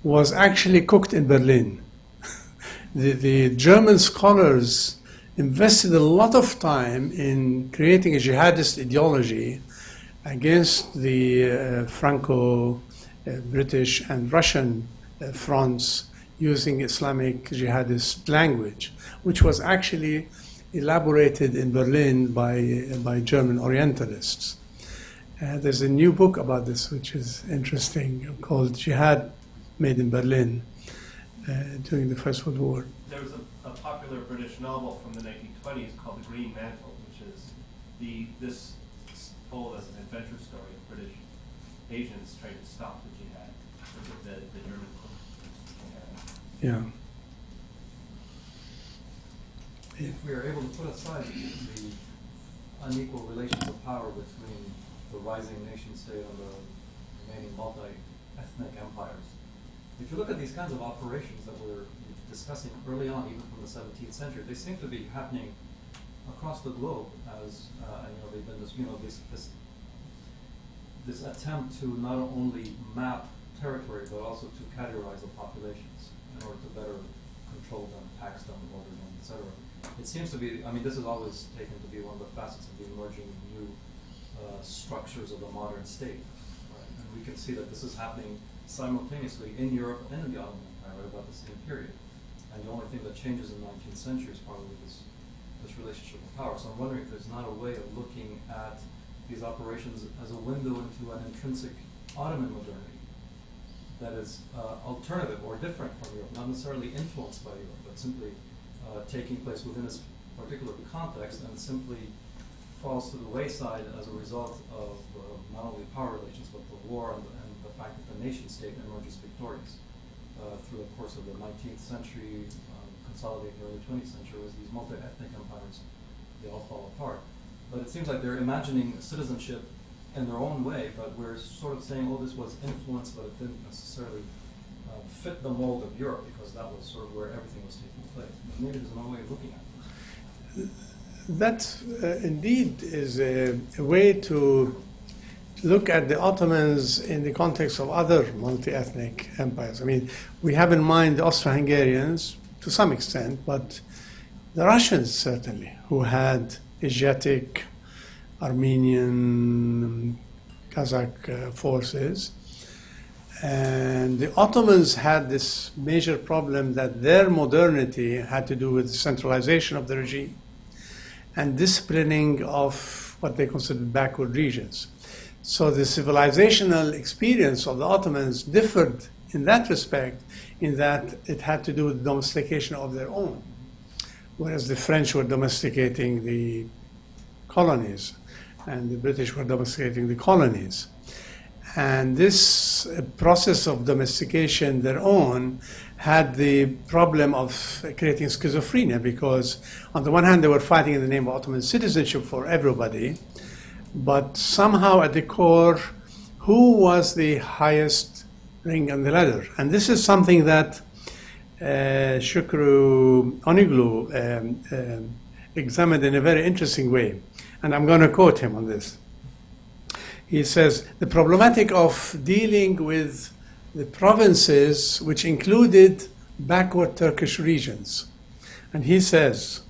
was actually cooked in Berlin. The German scholars invested a lot of time in creating a jihadist ideology against the Franco-British and Russian fronts using Islamic jihadist language, which was actually elaborated in Berlin by German Orientalists. There's a new book about this, which is interesting, called Jihad Made in Berlin during the First World War. There was a popular British novel from the 1920s called The Green Mantle, which is this told as an adventure story of British agents trying to stop the jihad, the German jihad. Yeah. If we are able to put aside the unequal relations of power between the rising nation state and the remaining multi-ethnic empires, if you look at these kinds of operations that we're discussing early on, even from the 17th century, they seem to be happening across the globe as, they've been this attempt to not only map territory, but also to categorize the populations in order to better control them, tax them, order them, etc. It seems to be, this is always taken to be one of the facets of the emerging new structures of the modern state. Right? And we can see that this is happening simultaneously in Europe and in the Ottoman Empire at about the same period. And the only thing that changes in the 19th century is probably this relationship of power. So I'm wondering if there's not a way of looking at these operations as a window into an intrinsic Ottoman modernity that is alternative or different from Europe, not necessarily influenced by Europe, but simply taking place within its particular context and simply falls to the wayside as a result of not only power relations, but the war and the fact that the nation state emerges victorious through the course of the 19th century, consolidating the early 20th century, as these multi-ethnic empires, they all fall apart. But it seems like they're imagining citizenship in their own way, but we're sort of saying, oh, this was influenced, but it didn't necessarily fit the mold of Europe, because that was sort of where everything was taking place. But maybe there's another way of looking at this. That indeed is a way to look at the Ottomans in the context of other multi-ethnic empires. We have in mind the Austro-Hungarians to some extent, but the Russians certainly, who had Asiatic, Armenian, Kazakh forces. And the Ottomans had this major problem that their modernity had to do with the centralization of the regime and disciplining of what they considered backward regions. So the civilizational experience of the Ottomans differed in that respect, in that it had to do with domestication of their own, whereas the French were domesticating the colonies and the British were domesticating the colonies. And this process of domestication, their own, had the problem of creating schizophrenia, because on the one hand they were fighting in the name of Ottoman citizenship for everybody, but somehow at the core, who was the highest ring on the ladder? And this is something that Shukru Oniglu examined in a very interesting way. And I'm going to quote him on this. He says, the problematic of dealing with the provinces which included backward Turkish regions. And he says,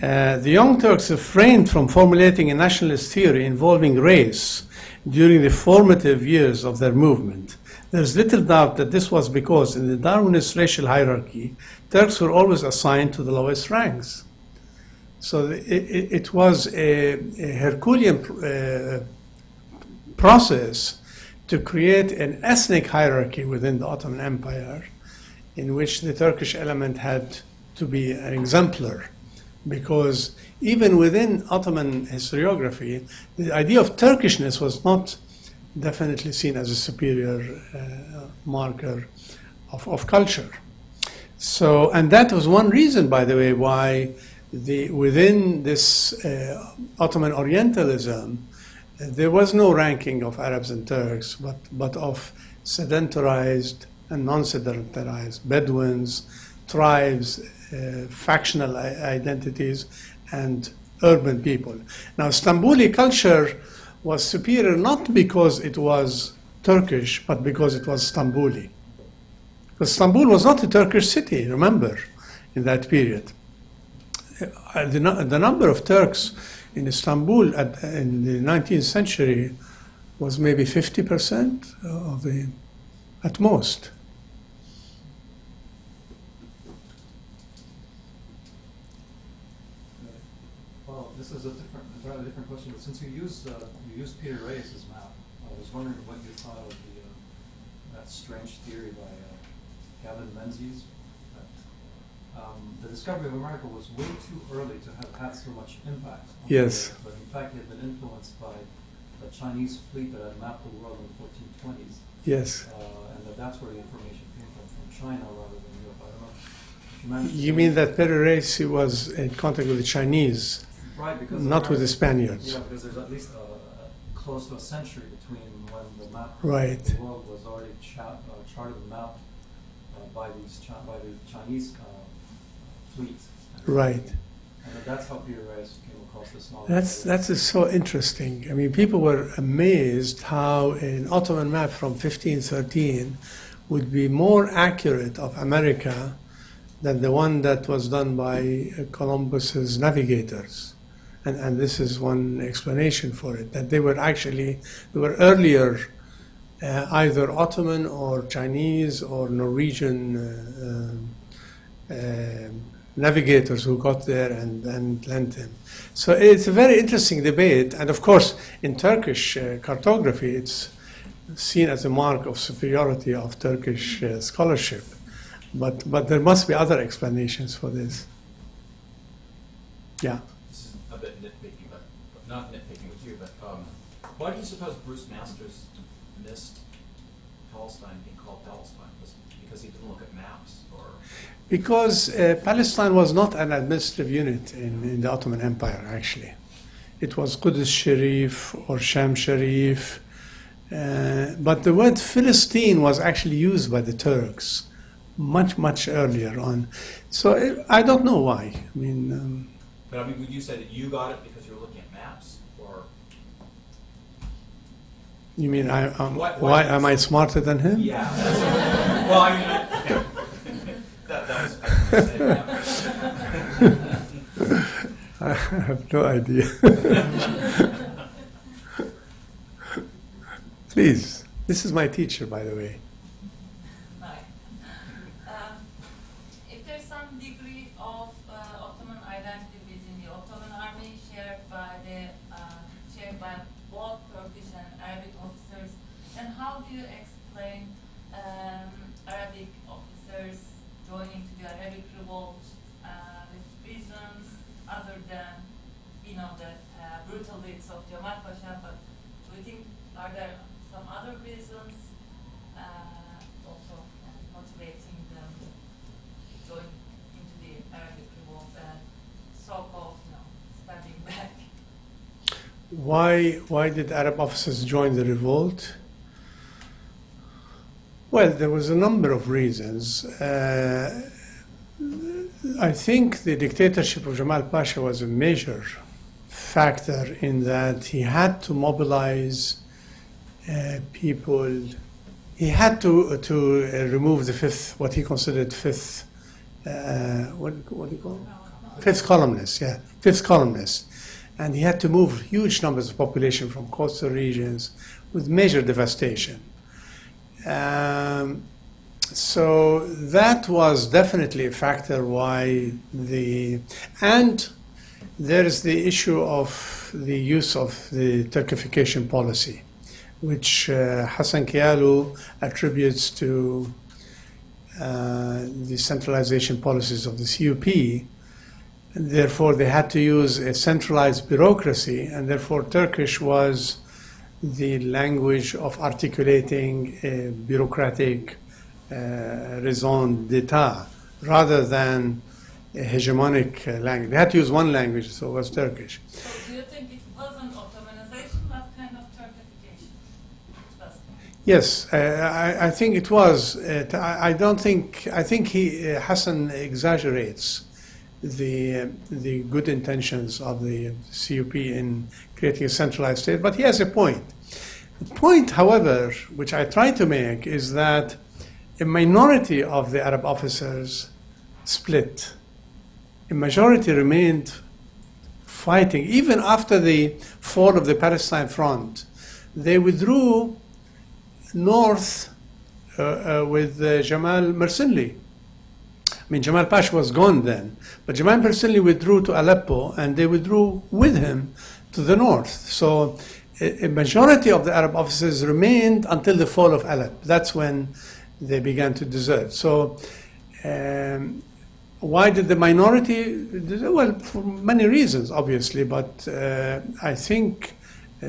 the Young Turks refrained from formulating a nationalist theory involving race during the formative years of their movement. There's little doubt that this was because in the Darwinist racial hierarchy, Turks were always assigned to the lowest ranks. So it was a Herculean process to create an ethnic hierarchy within the Ottoman Empire, in which the Turkish element had to be an exemplar, because even within Ottoman historiography, the idea of Turkishness was not definitely seen as a superior marker of culture. So, and that was one reason, by the way, why within this Ottoman Orientalism, there was no ranking of Arabs and Turks, but of sedentarized and non-sedentarized Bedouins, tribes, factional identities, and urban people. Now, Stambuli culture was superior not because it was Turkish, but because it was Stambuli. Because Istanbul was not a Turkish city, remember, in that period. The number of Turks in Istanbul in the 19th century was maybe 50% of the, at most. Well, this is a entirely different question, but since you used Peter Reyes' map, I was wondering what you thought of that strange theory by Gavin Menzies. The discovery of America was way too early to have had so much impact on the world, but in fact it had been influenced by the Chinese fleet that had mapped the world in the 1420s. Yes. And that's where the information came from China rather than Europe. I don't know if you managed You mean that Peter Reyes was in contact with the Chinese, right, because not with the Spaniards? Yeah, because there's at least close to a century between when the map Right. of the world was already charted and mapped by the Chinese fleet. Right. And that's how Peter Reyes came across this knowledge. That's so interesting. I mean, people were amazed how an Ottoman map from 1513 would be more accurate of America than the one that was done by Columbus's navigators. And this is one explanation for it, that they were earlier either Ottoman or Chinese or Norwegian navigators who got there and lent him. So it's a very interesting debate. And of course, in Turkish cartography, it's seen as a mark of superiority of Turkish scholarship. But there must be other explanations for this. Yeah. This is a bit nitpicky, but not nitpicking with you, but why do you suppose Bruce Masters missed Palestine being called Palestine? Was it because he didn't look at maps, or? Because Palestine was not an administrative unit in the Ottoman Empire, actually. It was Qudus Sharif or Sham Sharif. But the word Philistine was actually used by the Turks much earlier on. So I don't know why. I mean, But I mean, would you say that you got it because you were looking at maps, or? you mean Why am I smarter than him? Yeah. Well, I mean, okay. that was. I have no idea. Please, This is my teacher, by the way. Hi. If there's some degree of Ottoman identity within the Ottoman army shared by both Turkish and Arabic officers, then how do you explain Arabic officers joining to the Arabic revolt with reasons other than, the brutal deeds of Cemal Pasha? But do you think, are there some other reasons also motivating them to join into the Arabic revolt and so-called, standing back? Why did Arab officers join the revolt? Well, there was a number of reasons. I think the dictatorship of Cemal Pasha was a major factor in that he had to mobilize people. He had to remove the fifth, what he considered fifth, what do you call it? Fifth columnist, yeah, fifth columnist. And he had to move huge numbers of population from coastal regions with major devastation. So that was definitely a factor why and there is the issue of the use of the Turkification policy, which Hassan Kialu attributes to the centralization policies of the CUP. And therefore, they had to use a centralized bureaucracy, and therefore Turkish was the language of articulating a bureaucratic raison d'etat rather than a hegemonic language. They had to use one language, so it was Turkish. So do you think it wasn't Ottomanization, but kind of Turkification? Yes, I think it was. I think Hassan exaggerates the good intentions of the CUP in creating a centralized state, but he has a point. The point, however, which I try to make, is that a minority of the Arab officers split. A majority remained fighting. Even after the fall of the Palestine Front, they withdrew north with Jamal Mersinli. I mean, Cemal Pasha was gone then, but Jamal Mersinli withdrew to Aleppo, and they withdrew with him to the north. So a majority of the Arab officers remained until the fall of Aleppo. That's when they began to desert. So why did the minority desert? Well, for many reasons, obviously, but I think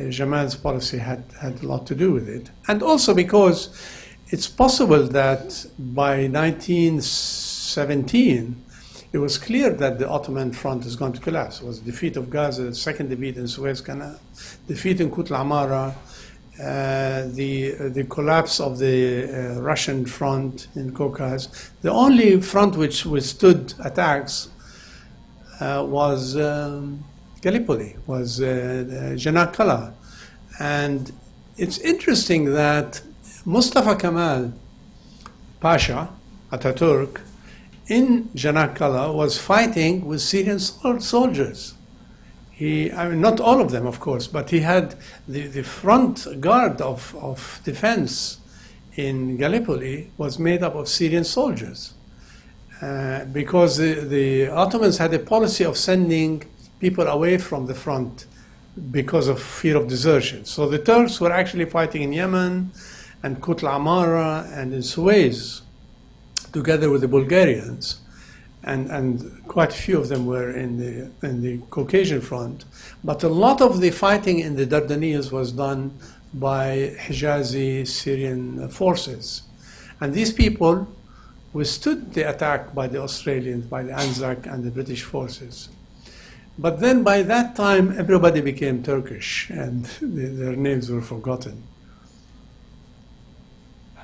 Jamal's policy had a lot to do with it. And also because it's possible that by 1917, it was clear that the Ottoman front is going to collapse. It was the defeat of Gaza, the second defeat in Suez Canal, defeat in Kut al-Amara, the collapse of the Russian front in Caucasus. The only front which withstood attacks was Gallipoli, was Janakala. And it's interesting that Mustafa Kemal Pasha, Ataturk, in Janakala was fighting with Syrian soldiers. I mean, not all of them, of course, but he had the front guard of defense in Gallipoli was made up of Syrian soldiers. Because the Ottomans had a policy of sending people away from the front because of fear of desertion. So the Turks were actually fighting in Yemen and Kut al-Amara and in Suez, together with the Bulgarians, and quite a few of them were in the Caucasian front. But a lot of the fighting in the Dardanelles was done by Hijazi Syrian forces. And these people withstood the attack by the Australians, by the Anzac and the British forces. But then by that time, everybody became Turkish, and their names were forgotten.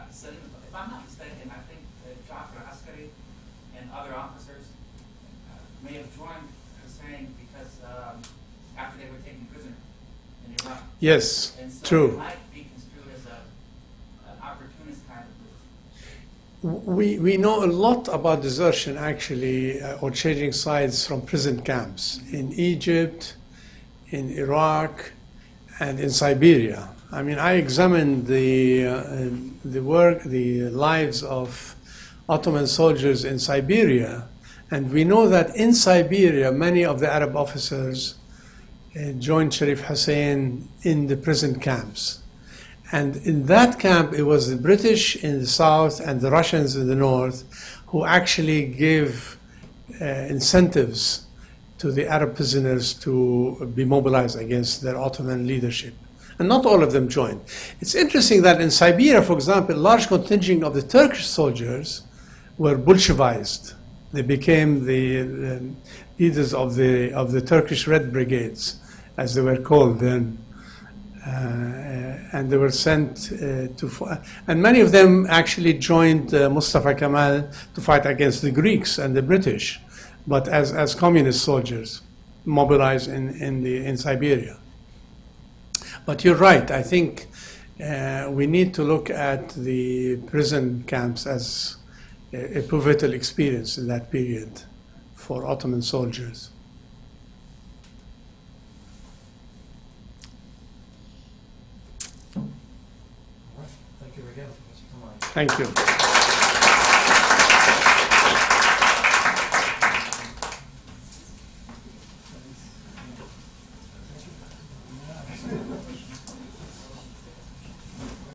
Salim, if I'm not mistaken, I think Jafar Askari and other officers may have joined Hussein because after they were taken prisoner in Iraq. Yes, and so true. It might be construed as an opportunist kind of group. We know a lot about desertion, actually, or changing sides from prison camps in Egypt, in Iraq, and in Siberia. I mean, I examined the lives of Ottoman soldiers in Siberia, and we know that in Siberia, many of the Arab officers joined Sharif Hussein in the prison camps. And in that camp, it was the British in the south and the Russians in the north who actually gave incentives to the Arab prisoners to be mobilized against their Ottoman leadership. And not all of them joined. It's interesting that in Siberia, for example, a large contingent of the Turkish soldiers were Bolshevized. They became the leaders of the Turkish Red Brigades, as they were called then. And they were sent and many of them actually joined Mustafa Kemal to fight against the Greeks and the British, but as communist soldiers mobilized in Siberia. But you're right. I think we need to look at the prison camps as a pivotal experience in that period for Ottoman soldiers. Thank you again, Mr. Tamari. Thank you.